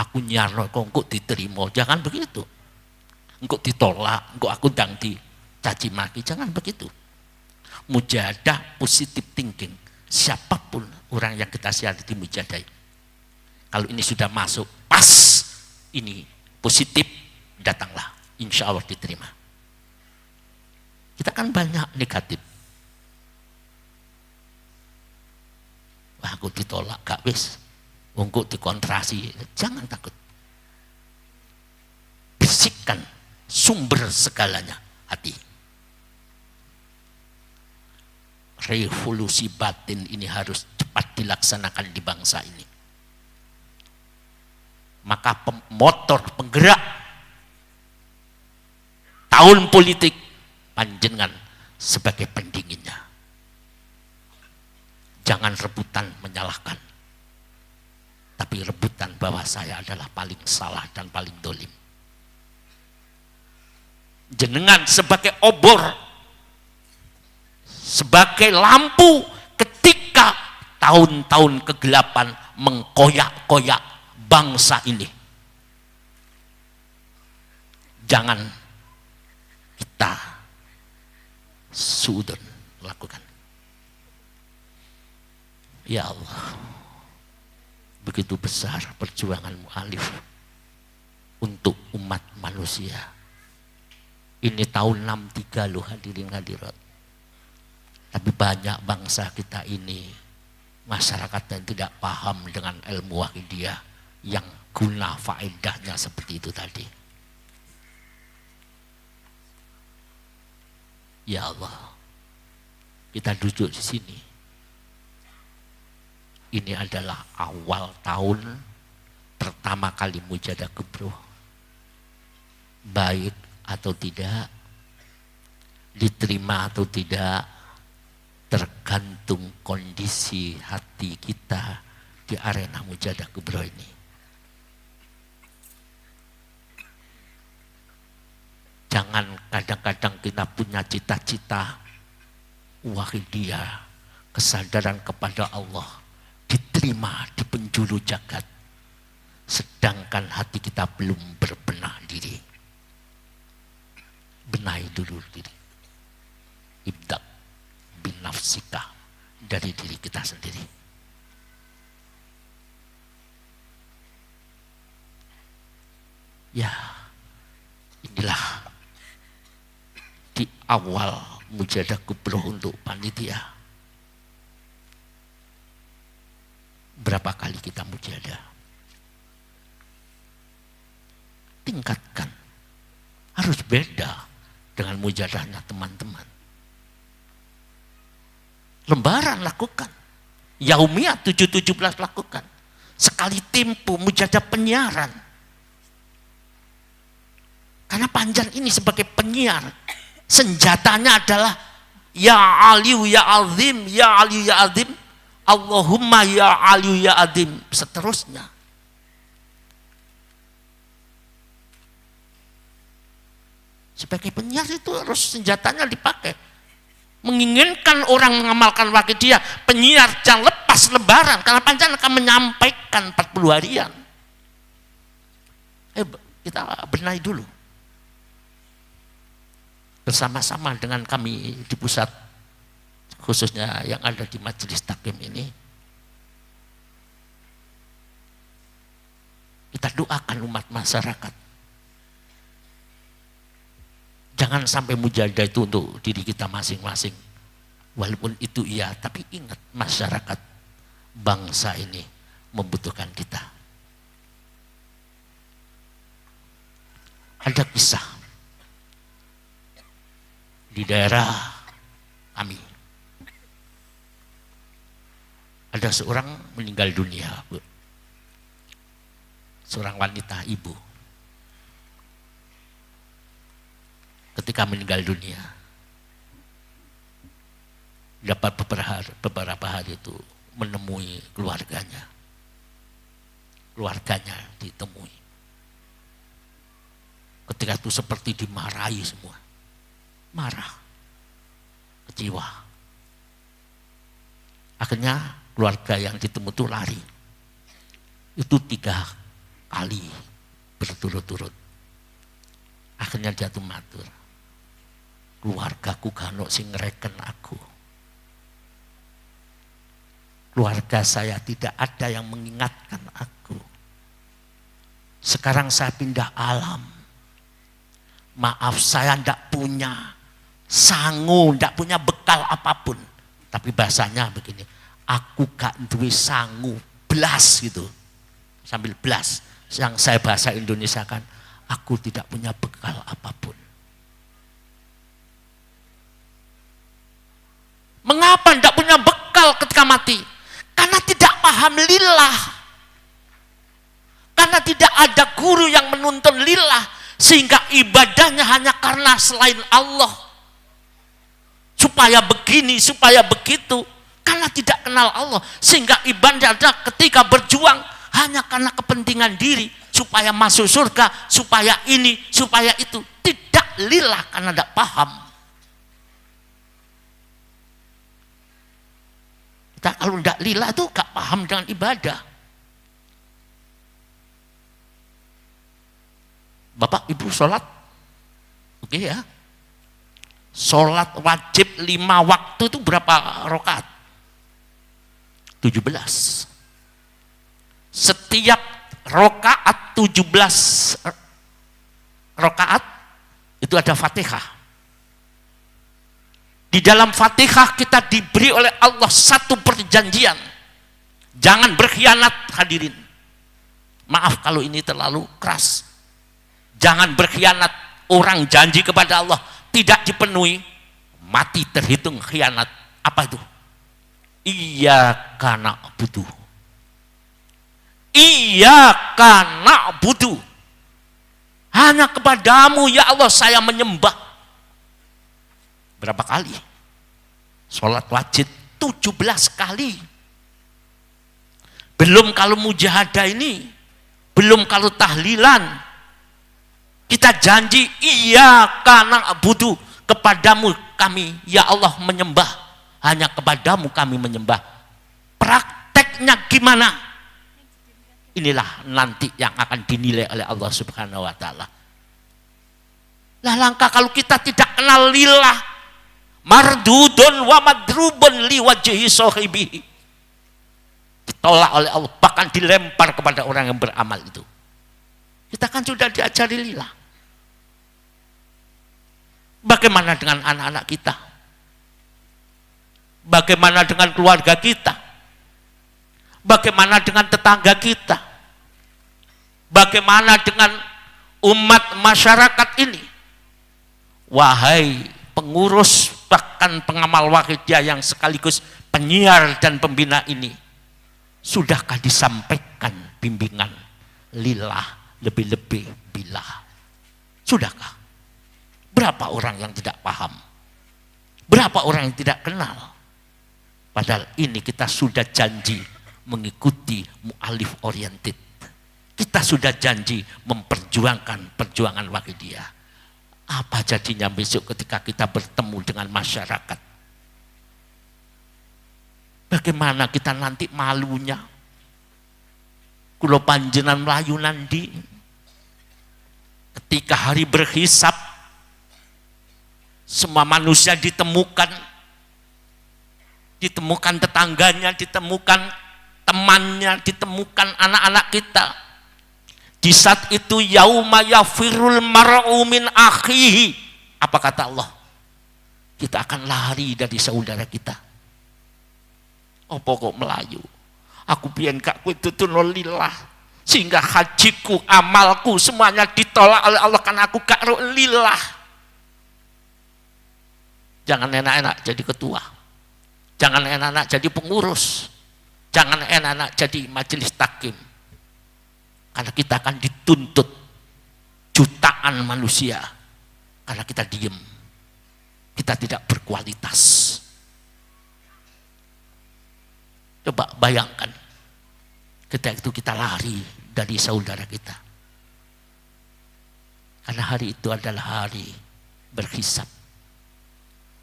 Aku nyarno kok engkau diterima, jangan begitu. Engkau ditolak, engkau aku ndang dicaci maki, jangan begitu. Mujahadah positive thinking. Siapapun orang yang kita sihati mujadai. Kalau ini sudah masuk, pas ini positif, datanglah. Insya Allah diterima. Kita kan banyak negatif. Wah, aku ditolak, gak wis. Engkau dikontrasi, jangan takut. Bersihkan sumber segalanya, hati. Revolusi batin ini harus cepat dilaksanakan di bangsa ini. Maka motor penggerak tahun politik panjenengan sebagai pendinginnya. Jangan rebutan menyalahkan, tapi rebutan bahwa saya adalah paling salah dan paling dolim. Jenengan sebagai obor, sebagai lampu ketika tahun-tahun kegelapan mengkoyak-koyak bangsa ini. Jangan kita suudon lakukan. Ya Allah, begitu besar perjuangan mu'alif untuk umat manusia. Ini tahun 63 loh hadirin hadirat. Tapi banyak bangsa kita ini, masyarakat yang tidak paham dengan ilmu wakidiyah yang guna faedahnya seperti itu tadi. Ya Allah, kita duduk di sini. Ini adalah awal tahun pertama kali mujahadah kubroh. Baik atau tidak, diterima atau tidak, tergantung kondisi hati kita di arena mujahadah kubroh ini. Jangan kadang-kadang kita punya cita-cita wakidiyah, kesadaran kepada Allah, diterima di penjuru jagat, sedangkan hati kita belum berbenah diri. Benahi dulu diri. Ibda bin nafsika dari diri kita sendiri. Ya, inilah di awal mujahadah kubroh untuk panitia. Berapa kali kita mujahadah? Tingkatkan. Harus beda dengan mujahadahnya teman-teman. Lembaran lakukan. Yaumiyah 7-17 lakukan. Sekali tempo mujahadah penyiaran. Karena Panjen ini sebagai penyiar, senjatanya adalah ya Aliyu ya Azim, ya Aliyu ya Azim, Allahumma ya Aliyu ya Azim, seterusnya. Sebagai penyiar itu harus senjatanya dipakai. Menginginkan orang mengamalkan wakil dia, penyiar jangan lepas lebaran, karena Panjen akan menyampaikan 40 harian. Kita benahi dulu. Bersama-sama dengan kami di pusat, khususnya yang ada di Majelis Taklim ini, kita doakan umat masyarakat. Jangan sampai mujahadah itu untuk diri kita masing-masing. Walaupun itu iya, tapi ingat masyarakat bangsa ini membutuhkan kita. Ada kisah di daerah kami. Ada seorang meninggal dunia, Bu. Seorang wanita, ibu. Ketika meninggal dunia, dapat beberapa hari itu menemui keluarganya. Keluarganya ditemui. Ketika itu seperti dimarahi semua. Marah, kecewa. Akhirnya keluarga yang ditemu itu lari. Itu 3 kali berturut-turut. Akhirnya dia tuh matur, keluargaku gak ono sing ngreken aku. Keluarga saya tidak ada yang mengingatkan aku. Sekarang saya pindah alam. Maaf, saya ndak punya sangu, ndak punya bekal apapun. Tapi bahasanya begini, aku gak duwe sangu blas gitu. Sambil blas, yang saya bahasa Indonesia kan, aku tidak punya bekal apapun. Mengapa tidak punya bekal ketika mati? Karena tidak paham lillah. Karena tidak ada guru yang menuntun lillah, sehingga ibadahnya hanya karena selain Allah. Supaya begini, supaya begitu. Karena tidak kenal Allah, sehingga ibadah ketika berjuang hanya karena kepentingan diri, supaya masuk surga, supaya ini, supaya itu. Tidak lillah karena tidak paham. Kita kalau tidak lillah itu gak paham dengan ibadah. Bapak Ibu sholat, oke ya. Sholat wajib 5 waktu itu berapa rakaat? 17. Setiap rakaat 17 rakaat itu ada Fatihah. Di dalam Fatihah kita diberi oleh Allah satu perjanjian. Jangan berkhianat, hadirin. Maaf kalau ini terlalu keras. Jangan berkhianat. Orang janji kepada Allah tidak dipenuhi, mati terhitung khianat. Apa itu? Iyyaka na'budu. Iyyaka na'budu. Hanya kepadamu ya Allah saya menyembah. Berapa kali? Sholat wajib 17 kali. Belum kalau mujahadah ini, belum kalau tahlilan. Kita janji iyyaka na'budu, kepadamu kami ya Allah menyembah, hanya kepadamu kami menyembah. Prakteknya gimana? Inilah nanti yang akan dinilai oleh Allah Subhanahu wa taala. Lah langkah kalau kita tidak kenal lillah, mardudun wa madrubun liwajhi sahibihi. Ditolak oleh Allah, bahkan dilempar kepada orang yang beramal itu. Kita kan sudah diajari lillah. Bagaimana dengan anak-anak kita? Bagaimana dengan keluarga kita? Bagaimana dengan tetangga kita? Bagaimana dengan umat masyarakat ini? Wahai pengurus, bahkan pengamal Wahidiyah yang sekaligus penyiar dan pembina ini, sudahkah disampaikan bimbingan lillah, lebih-lebih billah? Sudahkah? Berapa orang yang tidak paham? Berapa orang yang tidak kenal? Padahal ini kita sudah janji mengikuti mu'alif oriented. Kita sudah janji memperjuangkan perjuangan Wahidiyah. Apa jadinya besok ketika kita bertemu dengan masyarakat? Bagaimana kita nanti malunya? Kulo panjenengan melayu nandi. Ketika hari berhisab, semua manusia ditemukan tetangganya, ditemukan temannya, ditemukan anak-anak kita. Di saat itu yauma yafirul mar'u min akhihi. Apa kata Allah? Kita akan lari dari saudara kita. Apa kok melayu? Aku biyen gak kuwi lillah. Sehingga hajiku, amalku semuanya ditolak oleh Allah karena aku gak lillah. Jangan enak-enak jadi ketua. Jangan enak-enak jadi pengurus. Jangan enak-enak jadi majelis takim. Karena kita akan dituntut jutaan manusia. Karena kita diem. Kita tidak berkualitas. Coba bayangkan. Ketika itu kita lari dari saudara kita. Karena hari itu adalah hari berhisab.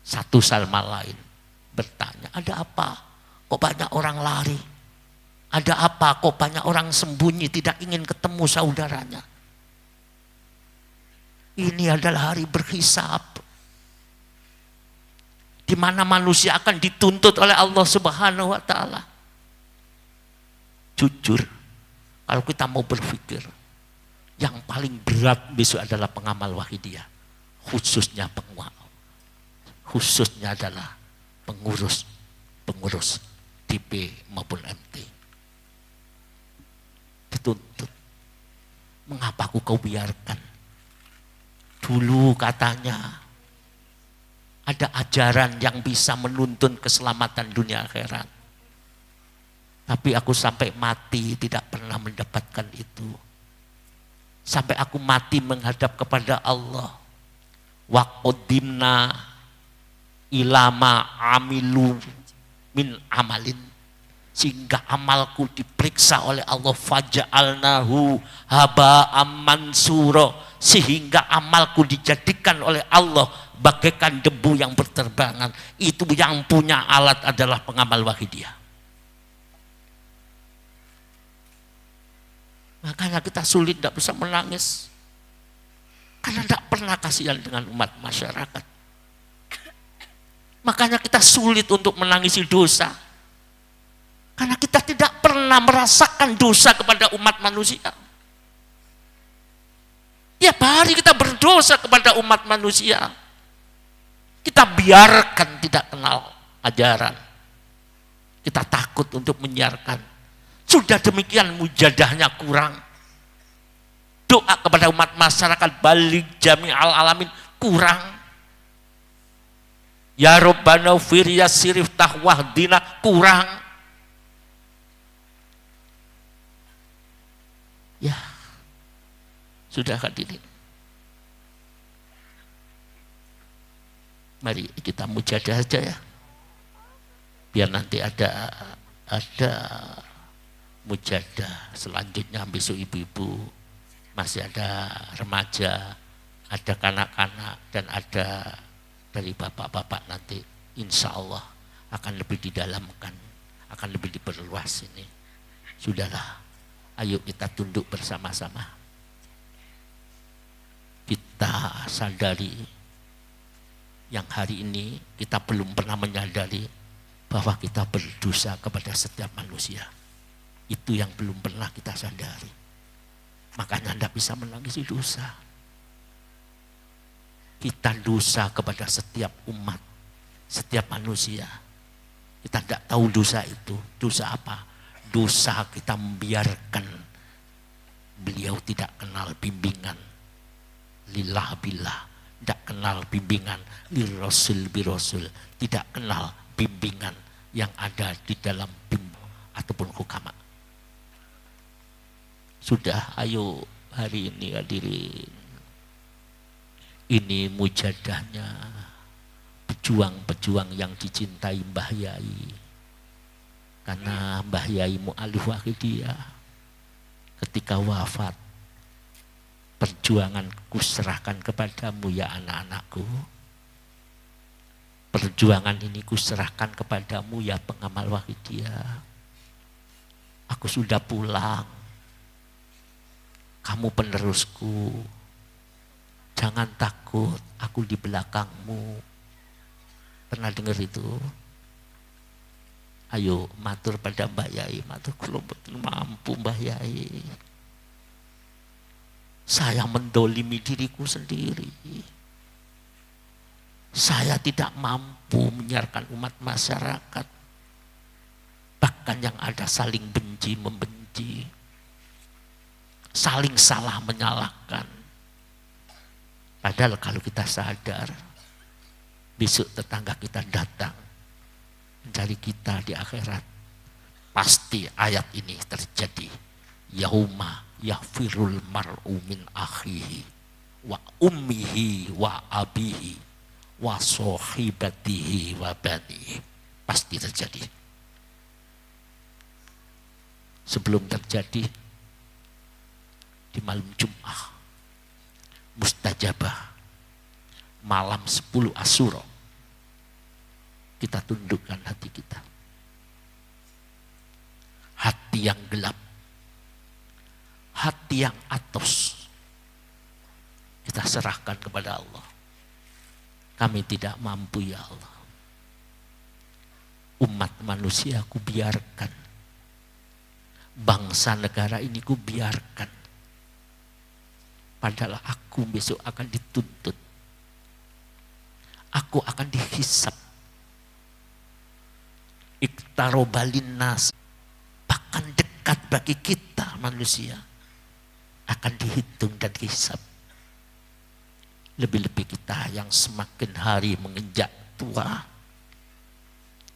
Satu sama lain bertanya, ada apa? Kok banyak orang lari? Ada apa? Kok banyak orang sembunyi tidak ingin ketemu saudaranya? Ini adalah hari berhisab, di mana manusia akan dituntut oleh Allah Subhanahu wa Ta'ala. Jujur, kalau kita mau berpikir, yang paling berat besok adalah pengamal Wahidiyah, khususnya adalah pengurus DP maupun MT. Dituntut. Mengapa kau biarkan? Dulu katanya ada ajaran yang bisa menuntun keselamatan dunia akhirat. Tapi aku sampai mati tidak pernah mendapatkan itu. Sampai aku mati menghadap kepada Allah. Wa qaddimna ilama amilu min amalin, sehingga amalku diperiksa oleh Allah, faja'alnahu haba'am mansura, sehingga amalku dijadikan oleh Allah bagaikan debu yang berterbangan. Itu yang punya alat adalah pengamal Wahidiyah. Makanya kita sulit, tidak bisa menangis karena tidak pernah kasihan dengan umat masyarakat. Makanya kita sulit untuk menangisi dosa. Karena kita tidak pernah merasakan dosa kepada umat manusia. Tiap hari kita berdosa kepada umat manusia. Kita biarkan tidak kenal ajaran. Kita takut untuk menyiarkan. Sudah demikian mujadahnya kurang. Doa kepada umat masyarakat balik jami'al alamin kurang. Ya Rabbana fir yasirif tahwahdina kurang. Ya, sudah hadirin. Mari kita mujadah aja ya. Biar nanti ada mujadah selanjutnya besok ibu-ibu, masih ada remaja, ada kanak-kanak dan ada dari bapak-bapak nanti, insya Allah akan lebih didalamkan, akan lebih diperluas ini. Sudahlah, ayo kita tunduk bersama-sama. Kita sadari yang hari ini kita belum pernah menyadari bahwa kita berdosa kepada setiap manusia. Itu yang belum pernah kita sadari. Makanya Anda bisa menangisi dosa. Kita dosa kepada setiap umat, setiap manusia. Kita tidak tahu dosa itu. Dosa apa? Dosa kita membiarkan beliau tidak kenal bimbingan. Lillah billah. Tidak kenal bimbingan. Lirasul birasul. Tidak kenal bimbingan yang ada di dalam bimbing ataupun hukama. Sudah, ayo hari ini hadirin. Ini mujadahnya pejuang-pejuang yang dicintai Mbah Yai. Karena Mbah Yai Mu'alif Wahidiyah ketika wafat, perjuangan kuserahkan kepadamu ya anak-anakku. Perjuangan ini kuserahkan kepadamu ya pengamal Wahidiyah. Aku sudah pulang. Kamu penerusku. Jangan takut, aku di belakangmu. Pernah dengar itu? Ayo matur pada Mbah Yai, matur kula mboten mampu Mbah Yai. Saya mendolimi diriku sendiri. Saya tidak mampu menyiarkan umat masyarakat. Bahkan yang ada saling benci membenci. Saling salah menyalahkan. Padahal kalau kita sadar, besok tetangga kita datang mencari kita di akhirat. Pasti ayat ini terjadi. Yauma yafirul mar'u min akhihi wa ummihi wa abihi wa sohibatihi wa banihi. Pasti terjadi. Sebelum terjadi, di malam Jum'ah mustajabah, malam 10 Asyura, kita tundukkan hati kita. Hati yang gelap, hati yang atos, kita serahkan kepada Allah. Kami tidak mampu ya Allah. Umat manusia ku biarkan. Bangsa negara ini ku biarkan. Padahal aku besok akan dituntut. Aku akan dihisab. Iktarobalin nas. Bahkan dekat bagi kita manusia. Akan dihitung dan dihisab. Lebih-lebih kita yang semakin hari menginjak tua.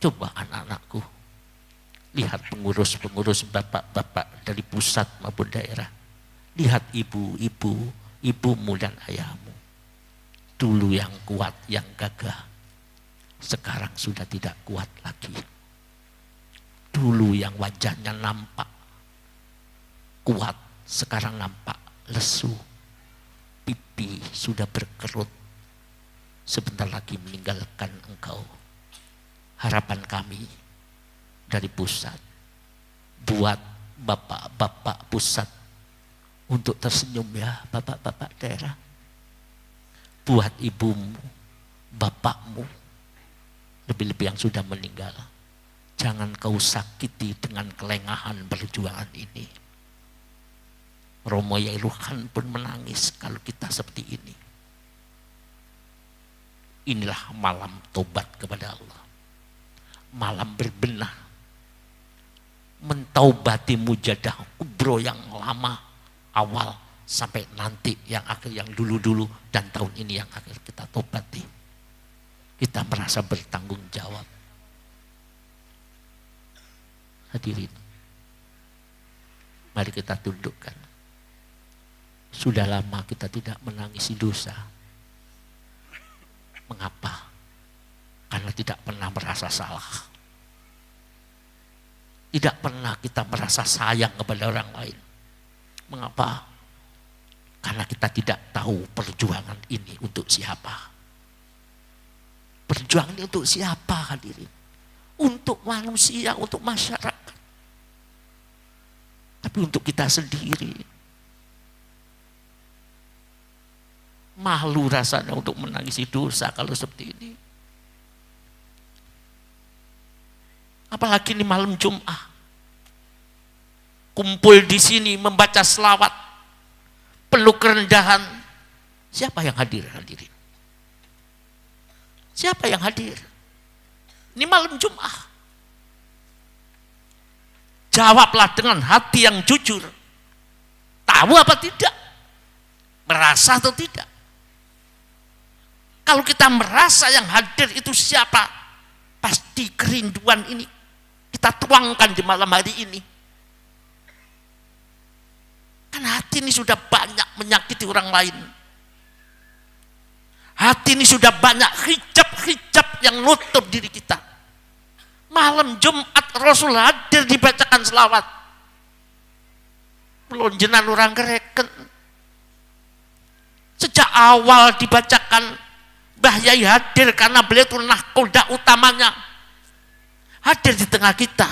Coba anak-anakku. Lihat pengurus-pengurus bapak-bapak dari pusat maupun daerah. Lihat ibumu dan ayahmu. Dulu yang kuat, yang gagah. Sekarang sudah tidak kuat lagi. Dulu yang wajahnya nampak kuat, sekarang nampak lesu. Pipi sudah berkerut. Sebentar lagi meninggalkan engkau. Harapan kami dari pusat, buat bapak-bapak pusat untuk tersenyum ya bapak-bapak daerah. Buat ibumu, bapakmu, lebih-lebih yang sudah meninggal. Jangan kau sakiti dengan kelengahan perjuangan ini. Romo Yairuhan pun menangis kalau kita seperti ini. Inilah malam tobat kepada Allah. Malam berbenah. Mentaubati mujadah kubro yang lama. Awal sampai nanti yang akhir, yang dulu-dulu, dan tahun ini yang akhir kita tobati. Kita merasa bertanggung jawab. Hadirin, mari kita tundukkan. Sudah lama kita tidak menangisi dosa. Mengapa? Karena tidak pernah merasa salah. Tidak pernah kita merasa sayang kepada orang lain. Mengapa? Karena kita tidak tahu perjuangan ini untuk siapa. Perjuangan ini untuk siapa hadirin? Untuk manusia, untuk masyarakat. Tapi untuk kita sendiri. Malu rasanya untuk menangisi dosa kalau seperti ini. Apalagi ini malam Jumat. Kumpul di sini membaca selawat, penuh kerendahan. Siapa yang hadir? Hadirin. Siapa yang hadir? Ini malam Jumat. Jawablah dengan hati yang jujur. Tahu apa tidak? Merasa atau tidak? Kalau kita merasa yang hadir itu siapa? Pasti kerinduan ini kita tuangkan di malam hari ini. Karena hati ini sudah banyak menyakiti orang lain. Hati ini sudah banyak hijab-hijab yang nutup diri kita. Malam Jumat Rasul hadir dibacakan selawat. Belum jenan orang kereken. Sejak awal dibacakan, Mbah Yai hadir karena beliau itu nahkoda utamanya. Hadir di tengah kita.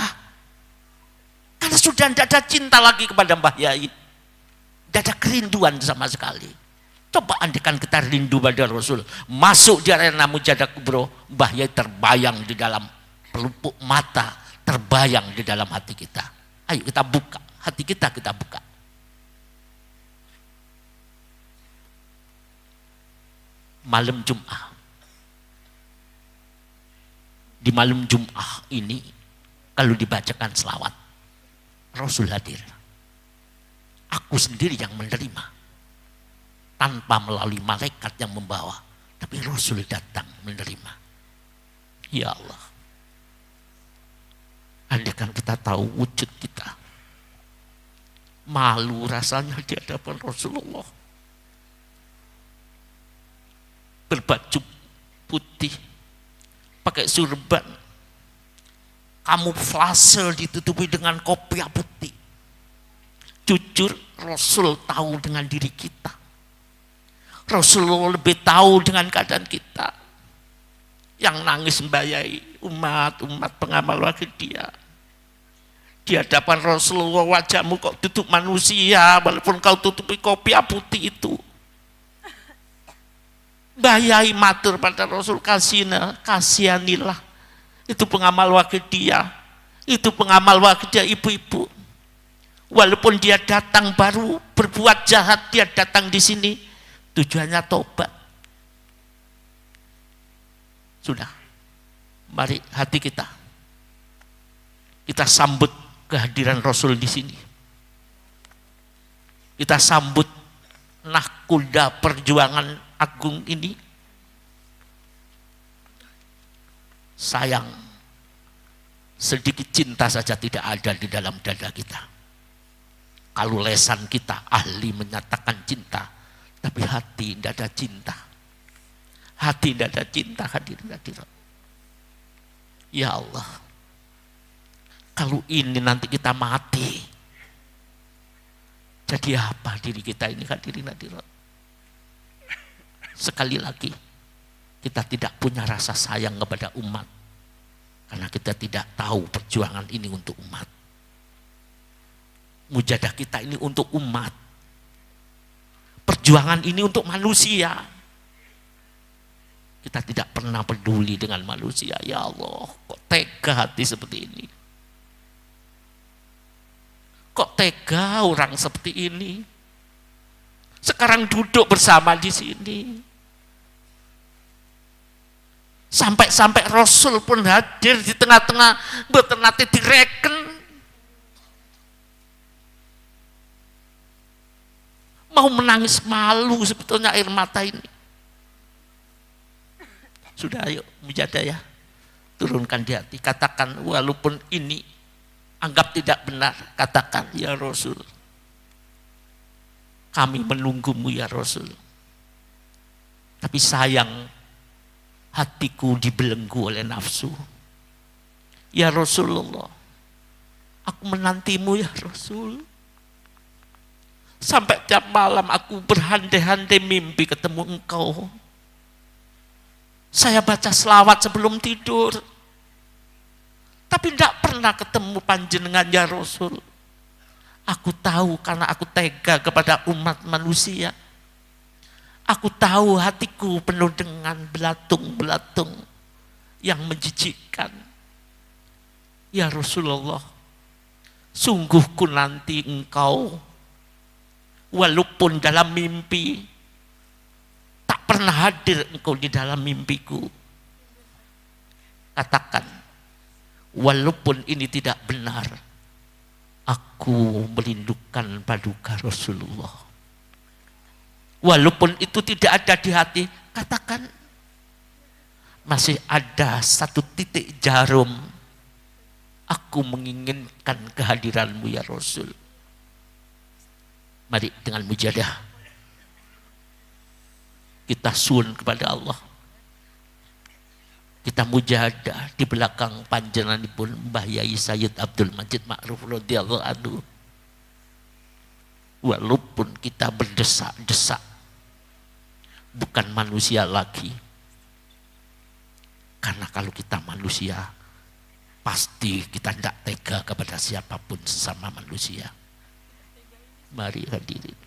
Karena sudah tidak ada cinta lagi kepada Mbah Yai. Tidak ada kerinduan sama sekali. Coba andikan kita rindu pada Rasul. Masuk di arena Mujadah Kubro, Mbah Yai terbayang di dalam pelupuk mata, terbayang di dalam hati kita. Ayo kita buka, hati kita buka. Malam Jumat. Di malam Jumat ini, kalau dibacakan selawat, Rasul hadir. Aku sendiri yang menerima. Tanpa melalui malaikat yang membawa. Tapi Rasul datang menerima. Ya Allah. Andaikan kita tahu wujud kita. Malu rasanya di hadapan Rasulullah. Berbaju putih. Pakai surban. Kamuflase ditutupi dengan kopiah putih. Jujur Rasul tahu dengan diri kita. Rasulullah lebih tahu dengan keadaan kita. Yang nangis membayai umat pengamal wakil dia. Di hadapan Rasulullah wajahmu kok tutup manusia, walaupun kau tutupi kopiah putih itu. Bayai matur pada Rasul, kasihanilah. Itu pengamal wakil dia. Itu pengamal wakil dia ibu-ibu. Walaupun dia datang baru berbuat jahat, dia datang di sini tujuannya tobat. Sudah, mari hati kita sambut kehadiran Rasul di sini. Kita sambut nahkoda perjuangan agung ini. Sayang, sedikit cinta saja tidak ada di dalam dada kita. Kalau lesan kita ahli menyatakan cinta, tapi hati tidak ada cinta. Hati tidak ada cinta, hadirin. Ya Allah, kalau ini nanti kita mati, jadi apa diri kita ini, hadirin. Sekali lagi, kita tidak punya rasa sayang kepada umat, karena kita tidak tahu perjuangan ini untuk umat. Mujadah kita ini untuk umat. Perjuangan ini untuk manusia. Kita tidak pernah peduli dengan manusia. Ya Allah, kok tega hati seperti ini? Kok tega orang seperti ini? Sekarang duduk bersama di sini. Sampai Rasul pun hadir di tengah-tengah, mboten nate direken. Mau menangis malu sebetulnya air mata ini. Sudah, ayo Mujadah ya, turunkan di hati, katakan walaupun ini anggap tidak benar, katakan ya Rasul, kami menunggumu ya Rasul. Tapi sayang hatiku dibelenggu oleh nafsu. Ya Rasulullah, aku menantimu ya Rasul. Sampai tiap malam aku berhandai-handai mimpi ketemu engkau. Saya baca selawat sebelum tidur. Tapi tidak pernah ketemu panjenengan ya Rasul. Aku tahu karena aku tega kepada umat manusia. Aku tahu hatiku penuh dengan belatung-belatung yang menjijikkan. Ya Rasulullah, sungguh ku nanti engkau, walaupun dalam mimpi, tak pernah hadir engkau di dalam mimpiku. Katakan, walaupun ini tidak benar, aku merindukan paduka Rasulullah. Walaupun itu tidak ada di hati, katakan, masih ada satu titik jarum, aku menginginkan kehadiranmu ya Rasul. Mari dengan mujadah kita suun kepada Allah. Kita mujahadah di belakang panjenenganipun Mbah Yai Sayyid Abdul Majid Ma'ruf radhiyallahu anhu. Walaupun kita berdesak-desak, bukan manusia lagi. Karena kalau kita manusia, pasti kita tidak tega kepada siapapun sesama manusia. Mari hadirin,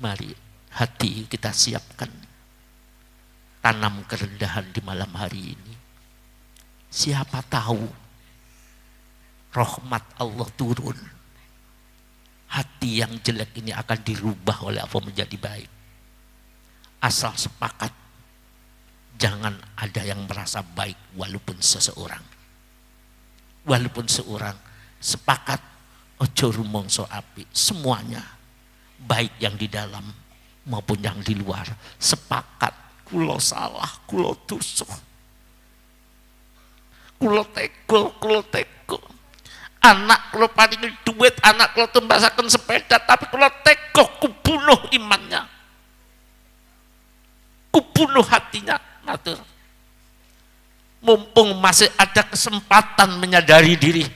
mari hati kita siapkan. Tanam kerendahan di malam hari ini. Siapa tahu rahmat Allah turun. Hati yang jelek ini akan dirubah oleh Allah menjadi baik. Asal sepakat, jangan ada yang merasa baik walaupun seseorang. Walaupun seorang sepakat, ojo rumongso api. Semuanya, baik yang di dalam maupun yang di luar, sepakat. Kulo salah, kulo dosa, kulo tego. Anak kulo paringi duit, anak kulo tumbasaken sepeda, tapi kulo tego, kubunuh imannya, kubunuh hatinya. Ngatur. Mumpung masih ada kesempatan menyadari diri.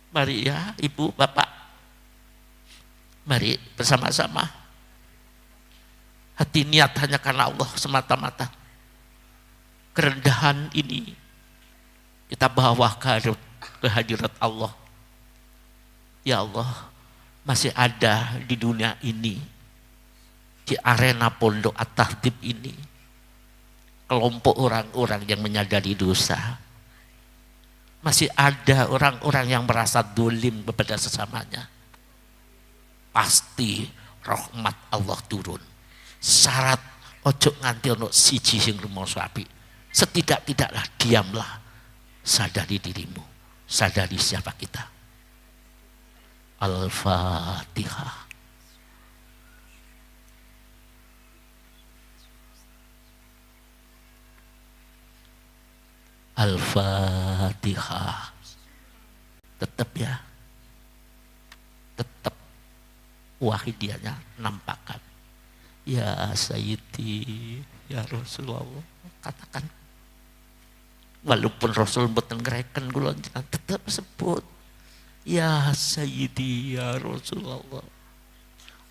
Mari ya ibu, bapak, mari bersama-sama. Hati niat hanya karena Allah semata-mata. Kerendahan ini kita bawa ke hadirat Allah. Ya Allah, masih ada di dunia ini, di arena pondok At-Tahdib ini, kelompok orang-orang yang menyadari dosa. Masih ada orang-orang yang merasa dolim kepada sesamanya. Pasti rahmat Allah turun. Syarat ojo nganti ono siji sing rumangsa apik. Setidak-tidaklah diamlah, sadari dirimu, sadari siapa kita. Al-Fatihah. Al-Fatihah. Tetap ya, tetap wahidianya nampakkan. Ya Sayyidi, ya Rasulullah, katakan. Walaupun Rasul mboten ngreken kula tetap sebut. Ya Sayyidi, ya Rasulullah.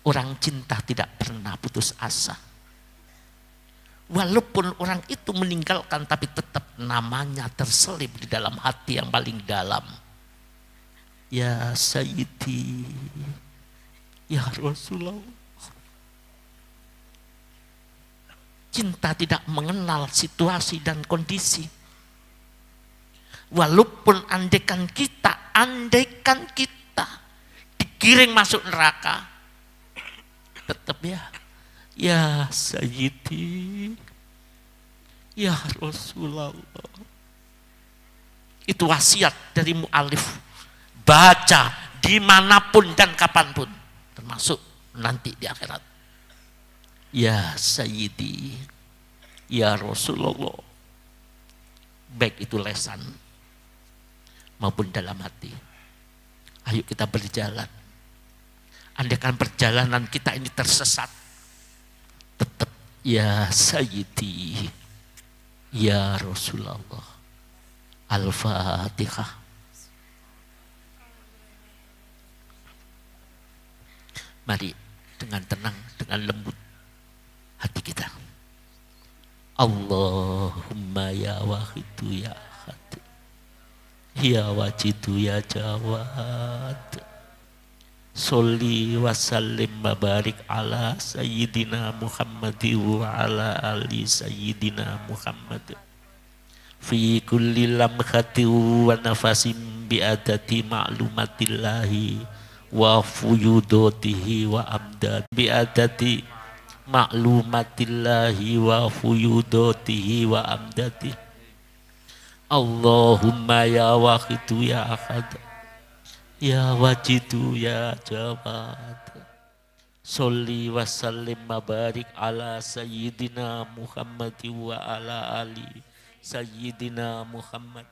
Orang cinta tidak pernah putus asa. Walaupun orang itu meninggalkan, tapi tetap namanya terselip di dalam hati yang paling dalam. Ya Sayyidi, ya Rasulullah. Cinta tidak mengenal situasi dan kondisi. Walaupun andaikan kita digiring masuk neraka, tetap ya Sayyidi, ya Rasulullah. Itu wasiat dari mu'alif. Baca dimanapun dan kapanpun, termasuk nanti di akhirat. Ya Sayyidi, ya Rasulullah. Baik itu lesan maupun dalam hati. Ayo kita berjalan. Andaikan perjalanan kita ini tersesat, tetap ya Sayyidi, ya Rasulullah. Al-Fatihah. Mari dengan tenang, dengan lembut hati kita. Allahumma ya wahidu ya ahad, ya wajidu ya jawad, Sholli wa sallim wa barik ala sayyidina Muhammad wa ala ali sayyidina Muhammad. Fi kulli lamhati wa nafasim bi adati ma'lumatillahi wa fuyudatihi wa amdad bi adati ma'lumatillahi wa fuyudatihi wa amdati. Allahumma ya wahidu ya ahad ya wajidu ya jawad. Sholli wa sallim wa barik ala sayyidina Muhammad wa ala ali sayyidina Muhammad.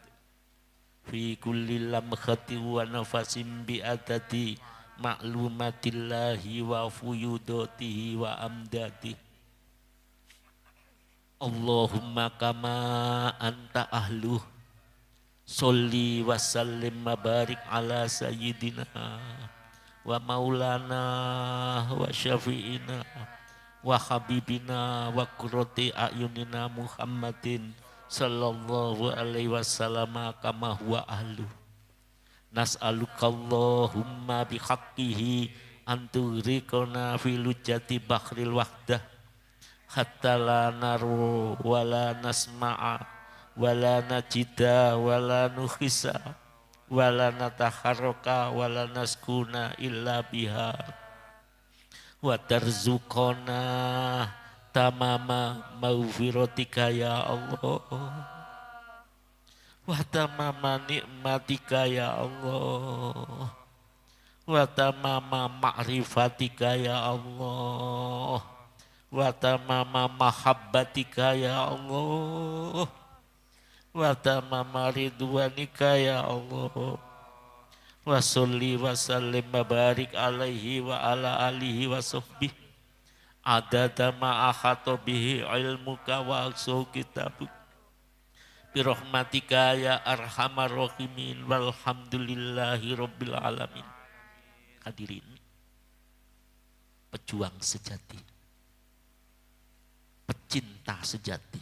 Fi kulli lamhati wa nafasim bi adati ma'lumatillahi wa fuyudatihi wa amdati. Allahumma kama anta ahluh. Sholli wa sallim wa barik ala sayyidina wa maulana wa syafi'ina wa habibina wa qurrati a'yunina Muhammadin sallallahu alaihi wasallam kama huwa ahlu. Nas'aluka Allahumma bihaqqihi anturiqona fi lujati bahril wahdah hatta la naru wa la nasma'a wa la najida wa la nukhisa wa la nataharraka wa la naskuna illa biha wa tarzuqona tamama maghfiratika ya Allah wa tamama nikmatika ya Allah wa tamama ma'rifatika ya Allah wa tamama mahabbatika ya Allah wa tamama ridwanika ya Allah wa sholli wa sallim wa barik alaihi wa ala alihi wa sahbihi adada ma akhata bihi ilmuka wa aksu kitabuk birahmatika ya arhamar rahimin walhamdulillahi rabbil alamin. Hadirin pejuang sejati, pecinta sejati,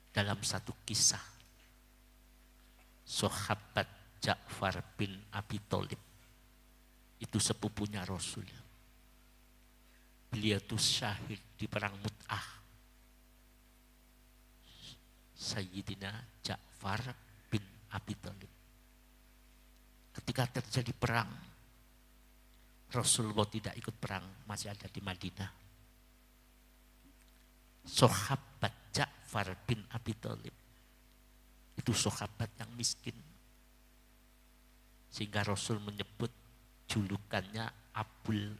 dalam satu kisah sahabat Ja'far bin Abi Thalib itu sepupunya Rasul. Beliau itu syahid di perang Mut'ah. Sayyidina Ja'far bin Abi Thalib. Ketika terjadi perang, Rasulullah tidak ikut perang, masih ada di Madinah. Sahabat Ja'far bin Abi Thalib itu sahabat yang miskin. Sehingga Rasul menyebut julukannya Abul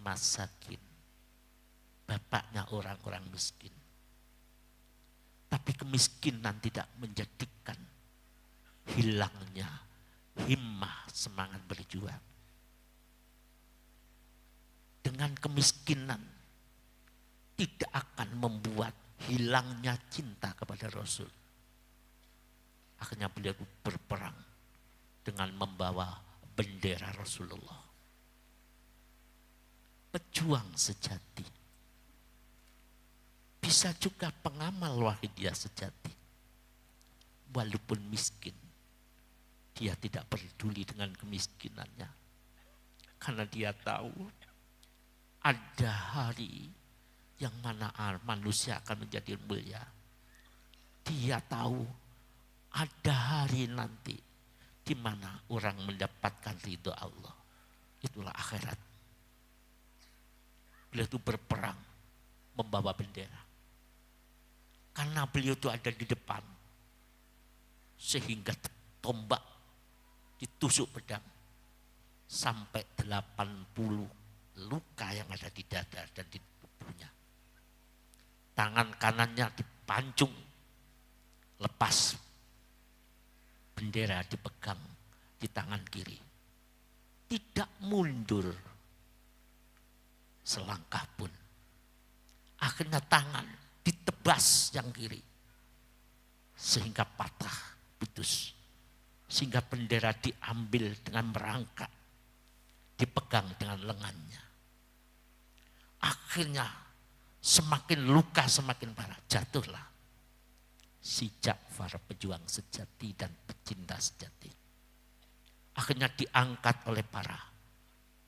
Masakin, bapaknya orang-orang miskin. Tapi kemiskinan tidak menjadikan hilangnya himmah semangat berjuang. Dengan kemiskinan tidak akan membuat hilangnya cinta kepada Rasul. Akhirnya beliau berperang dengan membawa bendera Rasulullah. Pejuang sejati. Bisa juga pengamal wahidiyah sejati. Walaupun miskin, dia tidak peduli dengan kemiskinannya. Karena dia tahu ada hari yang mana manusia akan menjadi mulia. Dia tahu ada hari nanti di mana orang mendapatkan ridho Allah. Itulah akhirat. Beliau itu berperang membawa bendera. Karena beliau itu ada di depan. Sehingga tombak ditusuk pedang. Sampai 80 luka yang ada di dada dan di tubuhnya. Tangan kanannya dipancung. Lepas. Bendera dipegang di tangan kiri. Tidak mundur selangkah pun. Akhirnya tangan ditebas yang kiri. Sehingga patah, putus. Sehingga bendera diambil dengan merangkak. Dipegang dengan lengannya. Akhirnya semakin luka semakin parah. Jatuhlah si Ja'far, pejuang sejati dan pecinta sejati. Akhirnya diangkat oleh para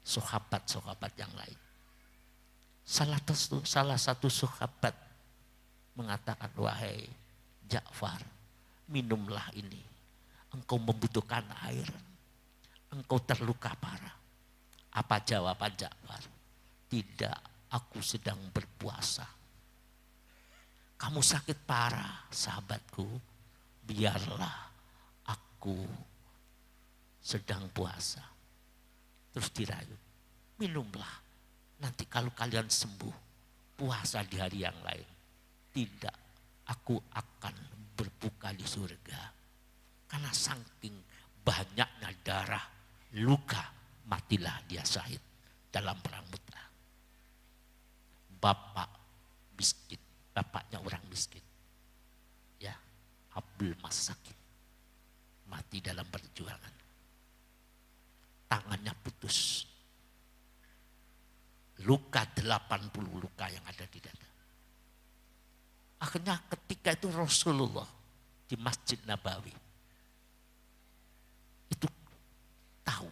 sahabat-sahabat yang lain. Salah satu sahabat mengatakan, wahai Ja'far, minumlah ini. Engkau membutuhkan air. Engkau terluka parah. Apa jawaban Ja'far? Tidak, aku sedang berpuasa. Kamu sakit parah, sahabatku. Biarlah aku sedang puasa. Terus dirayu, minumlah. Nanti kalau kalian sembuh, puasa di hari yang lain. Tidak, aku akan berbuka di surga. Karena saking banyaknya darah, luka, matilah dia syahid dalam perang Mu'tah. Bapak miskin, bapaknya orang miskin. Ya, Abdul Masakin mati dalam perjuangan. Tangannya putus. Luka 80 luka yang ada di dada. Akhirnya ketika itu Rasulullah di Masjid Nabawi itu tahu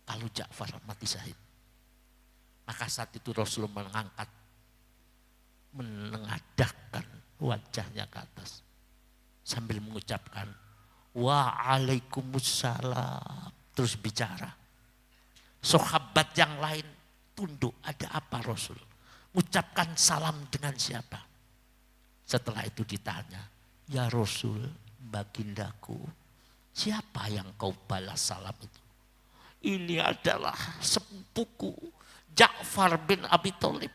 kalau Ja'far mati syahid. Maka saat itu Rasulullah menengadahkan wajahnya ke atas sambil mengucapkan waalaikumsalam, terus bicara. Sahabat yang lain tunduk, ada apa Rasul? Ucapkan salam dengan siapa? Setelah itu ditanya, ya Rasul, bagindaku, siapa yang kau balas salam itu? Ini adalah sepupuku Ja'far bin Abi Thalib.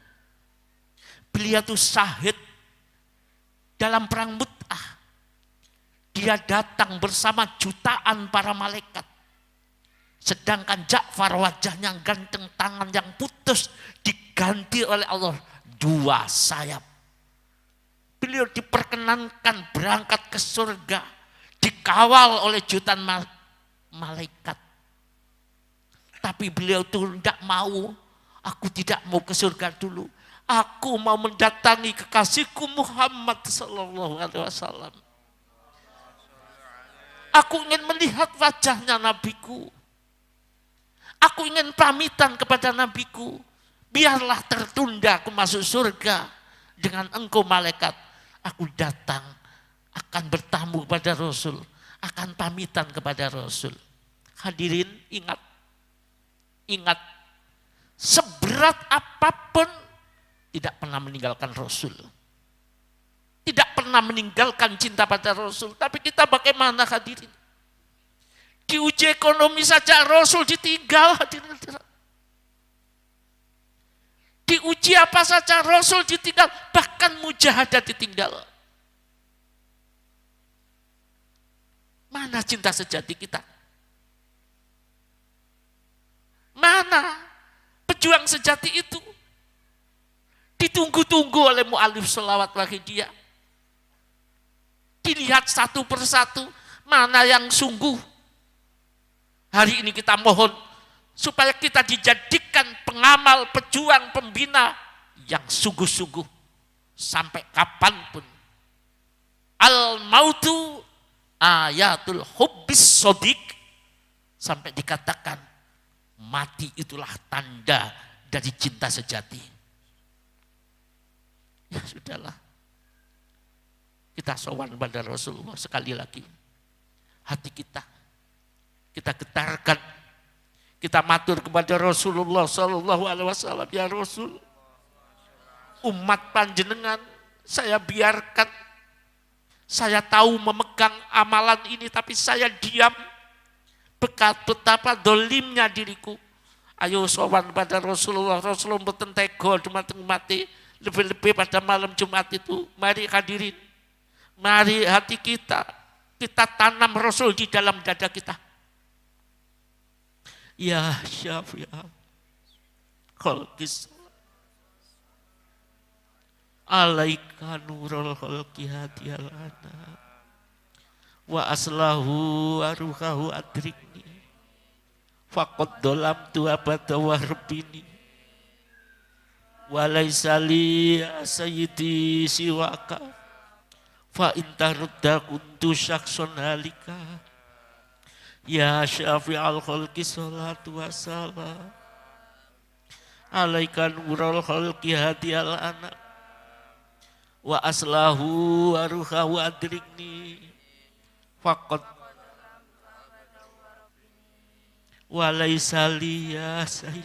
Beliau itu syahid dalam perang Mu'tah. Dia datang bersama jutaan para malaikat. Sedangkan Ja'far wajahnya ganteng, tangan yang putus diganti oleh Allah 2 sayap. Beliau diperkenankan berangkat ke surga, dikawal oleh jutaan malaikat. Tapi beliau itu tidak mau, aku tidak mau ke surga dulu. Aku mau mendatangi kekasihku Muhammad sallallahu alaihi wasallam. Aku ingin melihat wajahnya nabiku. Aku ingin pamitan kepada nabiku. Biarlah tertunda aku masuk surga dengan engkau malaikat. Aku datang akan bertamu kepada Rasul. Akan pamitan kepada Rasul. Hadirin ingat. Ingat. Seberat apapun tidak pernah meninggalkan Rasul. Tidak pernah meninggalkan cinta pada Rasul. Tapi kita bagaimana hadirin? Diuji ekonomi saja Rasul ditinggal hadirin. Diuji apa saja Rasul ditinggal. Bahkan mujahadah ditinggal. Mana cinta sejati kita? Mana pejuang sejati itu? Ditunggu-tunggu oleh mu'alif sholawat bagi dia. Dilihat satu persatu mana yang sungguh. Hari ini kita mohon supaya kita dijadikan pengamal, pejuang, pembina yang sungguh-sungguh sampai kapanpun. Al-mautu ayatul hubbis sodik, sampai dikatakan mati itulah tanda dari cinta sejati. Ya sudahlah. Kita sowan pada Rasulullah sekali lagi. Hati kita getarkan. Kita matur kepada Rasulullah sallallahu alaihi wasallam, ya Rasul, umat panjenengan saya biarkan. Saya tahu memegang amalan ini tapi saya diam. Betapa dolimnya diriku. Ayo sowan pada Rasulullah. Rasulullah mboten tega dumateng mati. Lebih-lebih pada malam Jumat itu. Mari hadirin. Mari hati kita tanam Rasul di dalam dada kita. Ya Syafi'ah khalqis alaika nurul khalqi hadiyalana wa aslahu aruhahu adrikni faqad dolam tu abada warbini walaisali sayyidi siwaka fa intarudda kuntu syakson halika Ya syafi'al khalqi salatu wassalam alaika nurul khalqi hadiyal anak wa aslahu wa ruhahu adrikni faqad wa laisa liya say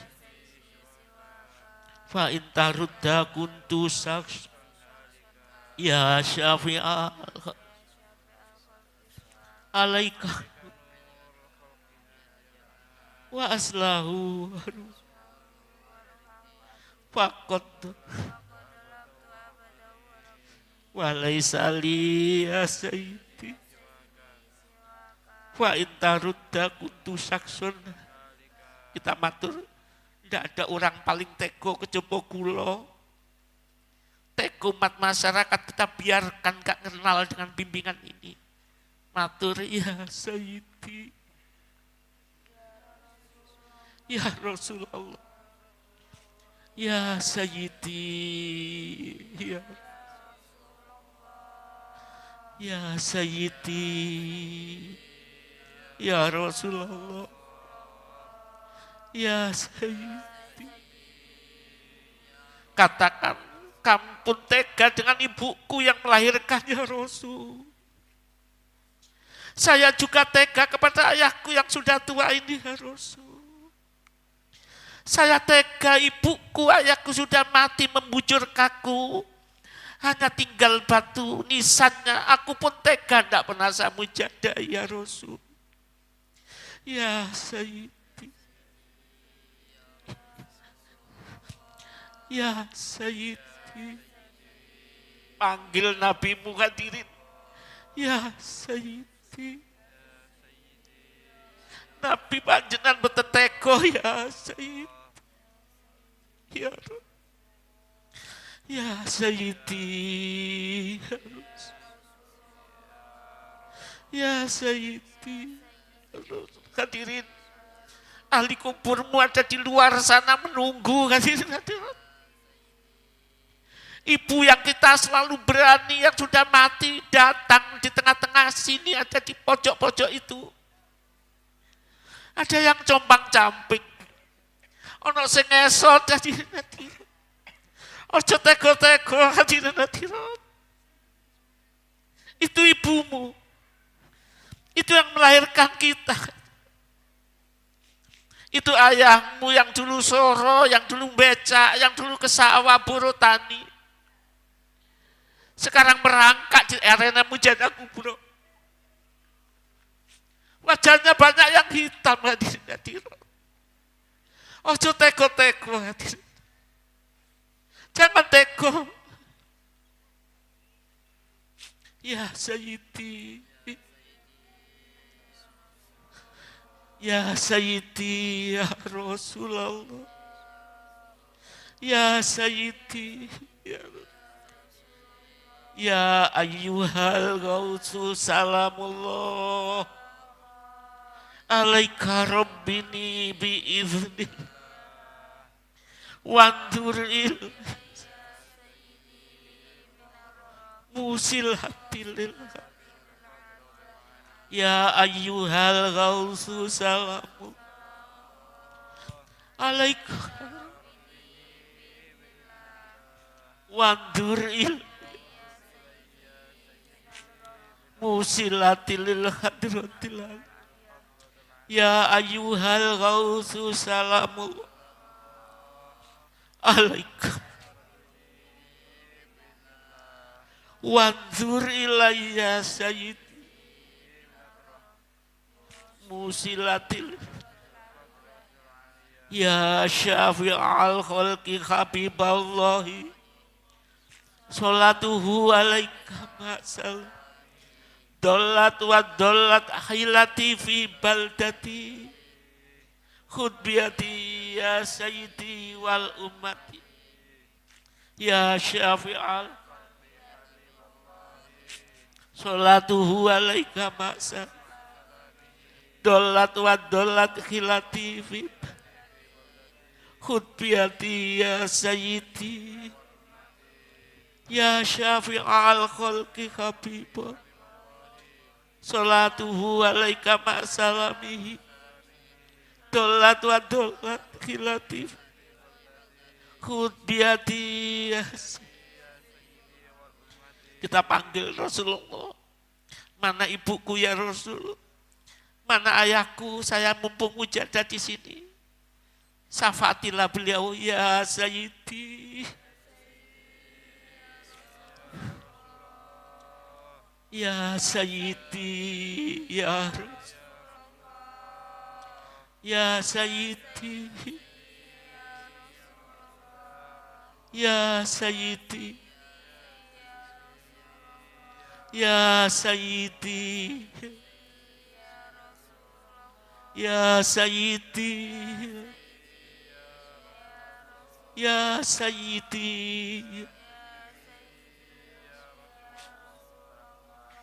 fa intarudda kuntu saks ya syafi'al alaika wa aslahu faqad wa laisa liya sayyidi wa intarudda kuntu saksun. Kita matur tidak ada orang paling tego kejaba kula. Tego umat masyarakat kita biarkan gak kenal dengan bimbingan ini. Matur ya sayyidi ya Rasulullah ya sayyidi ya sayyidi ya Rasulullah ya sayyidi. Katakan kamu pun tega dengan ibuku yang melahirkan ya Rasul. Saya juga tega kepada ayahku yang sudah tua ini ya Rasul. Saya tega ibuku, ayahku sudah mati membujur kaku. Hanya tinggal batu nisannya. Aku pun tega, tidak pernah saya mujadah ya Rasul. Ya Sayyidi. Ya Sayyidi. Panggil nabimu hadirin. Ya Sayyidi. Nabi panjenengan beteteko ya Sayyidi. Ya Sayyidi. Ya Sayyidi. Hadirin, ahli kuburmu ada di luar sana menunggu. Hadirin. Ibu yang kita selalu berani yang sudah mati datang di tengah-tengah sini, ada di pojok-pojok itu. Ada yang compang-camping. Ono sing ngesot hadirin. Ojo tego-tego hadirin. Itu ibumu. Itu yang melahirkan kita. Itu ayahmu yang dulu soro, yang dulu becak, yang dulu ke sawah buru tani. Sekarang merangkak di arena mujadah kubur. Wajahnya banyak yang hitam hadirin. Ojo tego-tego hadirin. Jangan tego. Ya Sayyidi. Ya Sayyidi ya Rasulullah. Ya Sayyidi ya ayyuhal ghausu salamullah alaika rabbini bi'izni wanduril musil hatilil. Ya ayyuhal ghausu salamu alaika wanduril musilatil hadratil. Ya ayyuhal ghausu salamu alaika wandur ilayya sayyid musilatil. Ya syafi'al khalqi habiballahi sholatuhu alaika ma'asal dollat wa dollat akhilati fi baldati khudbiyati ya sayyidi wal ummati. Ya syafi'al sholatuhu alaika ma'asal dollat wa dollat khilati fi khutbiyati ya sayyidi ya syafi'al khalqi habibah Salatuhu alaika ma'asalamihi. Dolat wa dolat khilatif. Khud biati. Kita panggil Rasulullah. Mana ibuku ya Rasul? Mana ayahku? Saya mumpung ada di sini. Syafaatilah beliau ya Sayyidi. Ya Sayyidi, ya Rasul. Ya Sayyidi. Ya Sayyidi. Ya Sayyidi. Ya Sayyidi. Ya Sayyidi.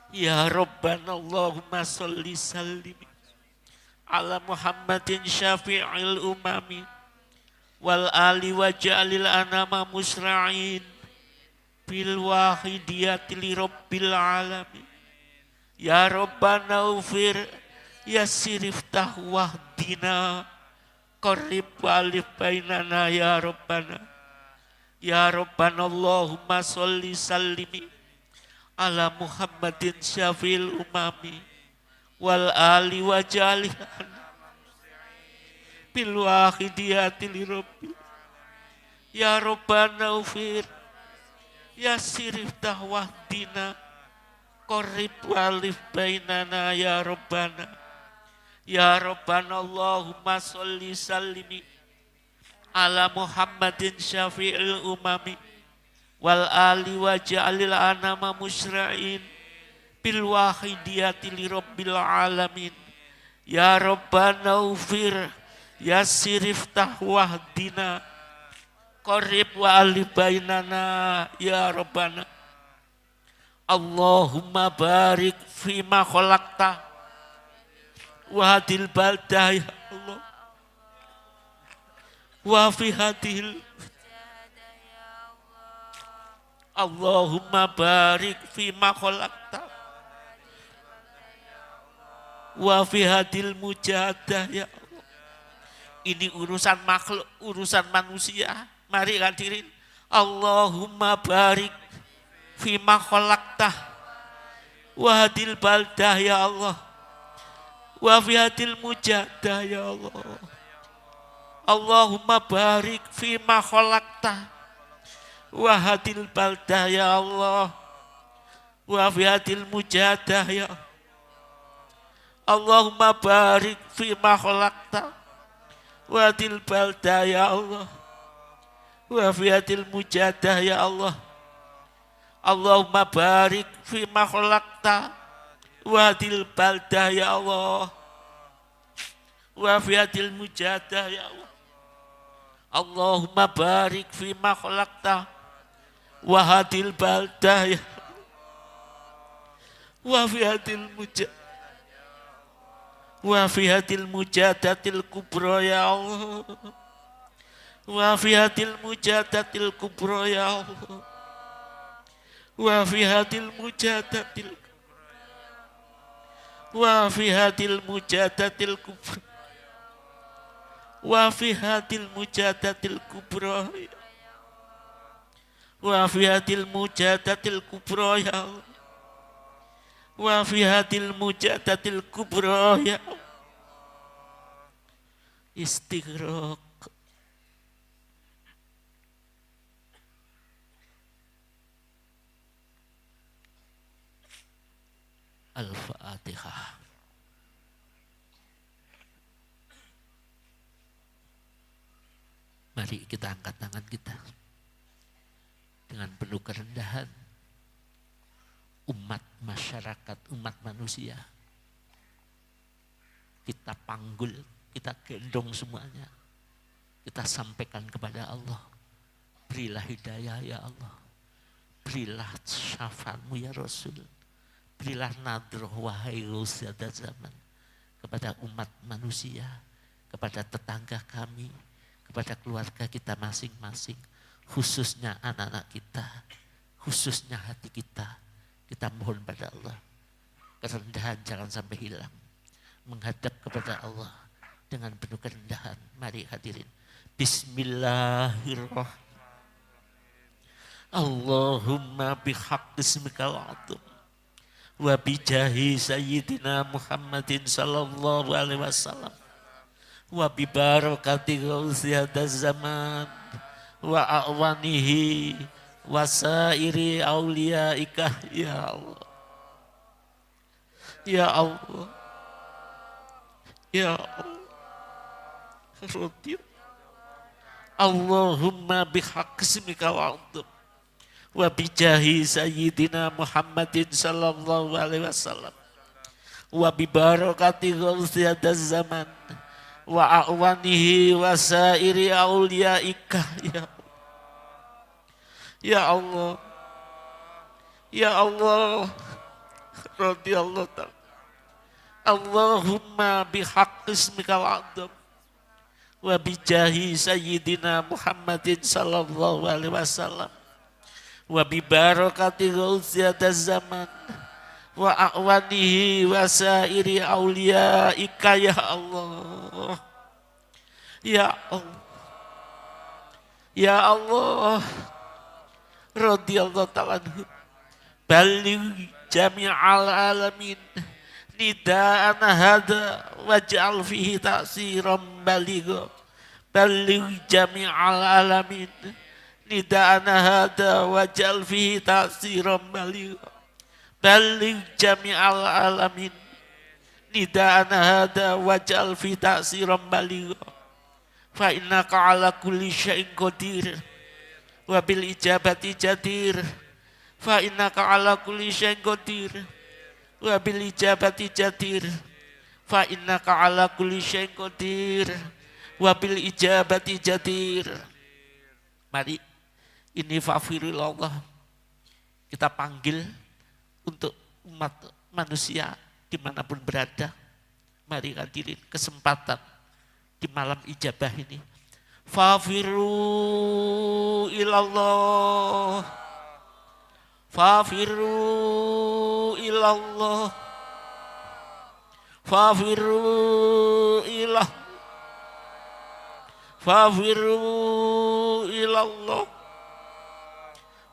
Ya Rabbana Allahumma salli sallim ala Muhammadin syafi'il umami wal ali wa ja'alil anama musra'in bil wahidiyati li rabbil alamin. Ya Rabbana ufir yassir iftah wahdina qarrib walif bainana ya Rabbana. Ya Rabbana Allahumma salli sallimi ala Muhammadin syafil umami wal ali wa ja'alil bil wahidiyati li rabbil. Ya Rabbana ufir yassir iftah wahdina qarrib walif bainana ya Rabbana. Ya Rabbana Allahumma salli sallimi ala Muhammadin syafi'il umami wal ali wa ja'alil anama musra'in bil wahidiyati li rabbil alamin. Ya Rabbana ufir yassir iftah wahdina qarrib wa alif bainana ya Rabbana. Allahumma barik fima khalaqta wa hadil baldah ya Allah wa fi hadil. Allahumma barik fima khalaqta wa fi hadil mujahadah ya Allah. Ini urusan makhluk, urusan manusia. Mari hadirin. Allahumma barik fima khalaqta wa hadil baldah ya Allah wa fi hadil mujahadah ya Allah. Allahumma barik fima khalaqta wa hadil baldah ya Allah wa fi hadil mujahadah ya Allah. Allahumma barik fima khalaqta wa hadil baldah ya Allah wa fi hadil mujahadah ya Allah. Allahumma barik fima khalaqta wa hadil baldah ya Allah wa fi hadil mujahadah ya Allah. Allahumma barik fima khalaqta wa hadil baldah ya wa fi hadil mujahadah wa fi hadil mujahadatil kubra ya Allah wa fi hadil mujahadatil kubra ya Allah wa fi hadil mujahadatil wa fi hadil mujahadatil kubra wa fi hadil mujahadatil kubra wa fi hadil mujahadatil kubra ya Allah wa fi hadil mujahadatil kubra ya Allah. Istighraq. Al-Fatihah. Mari kita angkat tangan kita dengan penuh kerendahan. Umat masyarakat, umat manusia. Kita panggul, kita gendong semuanya. Kita sampaikan kepada Allah. Berilah hidayah ya Allah. Berilah syafaatmu ya Rasul. Berilah nadroh wahai Gausiadat zaman. Kepada umat manusia. Kepada tetangga kami. Kepada keluarga kita masing-masing. Khususnya anak-anak kita. Khususnya hati kita. Kita mohon pada Allah. Kerendahan jangan sampai hilang. Menghadap kepada Allah dengan penuh kerendahan. Mari hadirin. Bismillahirrahmanirrahim. Allahumma bihaqqi ismikal azim wa bijahi sayyidina Muhammadin sallallahu alaihi wasallam wa bi barakati ghausi hadzal zaman wa a'wanihi wa sairi auliyaika ya Allah. Ya Allah. Ya Allah. Allahumma bihaqqi ismikal azim wa bijahi sayyidina Muhammadin sallallahu alaihi wasallam wa bi barakati ghausi hadzal zaman wa a'wanihi wa sairi auliyaika ya Allah. Ya Allah. Radhiyallahu ta'ala. Allahumma bihaqqi ismikal azim wa bijahi sayyidina Muhammadin sallallahu alaihi wasallam wa bi barakati ghausi hadzal zaman wa a'wanihi wa sairi auliyaika ya Allah. Ya Allah. Ya Allah. Radhiyallahu ta'ala anhu. Baligh jami'al alamin nida'an hada waj'al fihi ta'siran baligha. Baligh jami'al alamin nida'an hada waj'al fihi ta'siran baligha. Baligh jami'al alamin nida'an hada waj'al fihi ta'siran baligha. Fa innaka ala kulli syai'in qadir wa bil ijabati jadir. Fa innaka ala kulli syai'in qadir wa bil ijabati jadir. Fa innaka ala kulli syai'in qadir wa bil ijabati jadir. Mari ini fafirillah, kita panggil untuk umat manusia dimanapun berada. Mari hadirin kesempatan di malam ijabah ini. Fafiru ilallah. Fafiru ilallah. Fafiru ilallah. Fafiru ilallah.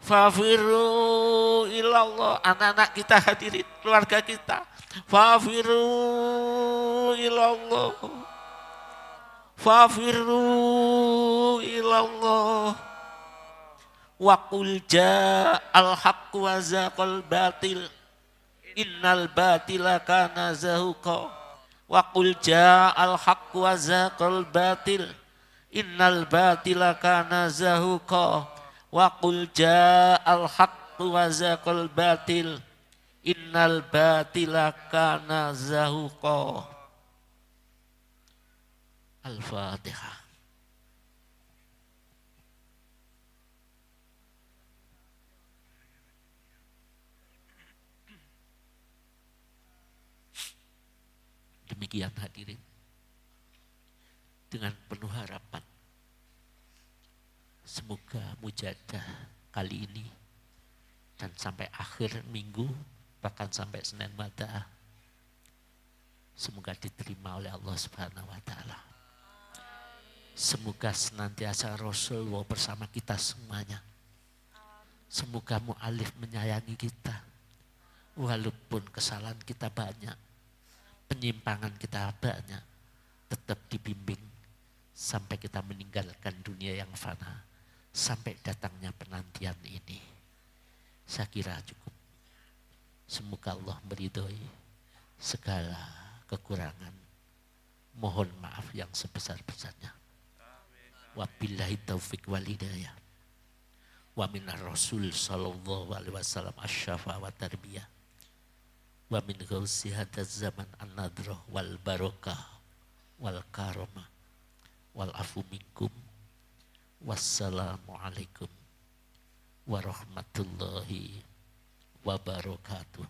Fafiru ilallah. Anak-anak kita hadirin, keluarga kita. Fafiru ilallah. Fafiru ilallah. Wa qul ja'al haqqu wa zaqal batil innal batila kana zahuqa. Wa qul ja'al haqqu wa zaqal batil innal batila kana zahuqa. Wa qul ja'al haqqu wa zaqal batil innal batila kana zahuqa. Al-Fatihah. Demikian hadirin, dengan penuh harapan semoga mujadah kali ini dan sampai akhir minggu, bahkan sampai Senin Mada, semoga diterima oleh Allah Subhanahu wa Ta'ala. Semoga senantiasa Rasulullah bersama kita semuanya. Semoga mu'alif menyayangi kita walaupun kesalahan kita banyak, penyimpangan kita banyak, tetap dibimbing sampai kita meninggalkan dunia yang fana, sampai datangnya penantian ini. Saya kira cukup. Semoga Allah meridhoi segala kekurangan. Mohon maaf yang sebesar-besarnya. Wabillahi taufiq wal hidayah. Wa minar rasul sallallahu alaihi wasallam asyafa wa tarbiyah. Wa min ghausi hadzal zaman an-nadrah wal barakah wal karamah wal afu minkum. Wassalamu alaikum warahmatullahi wabarakatuh.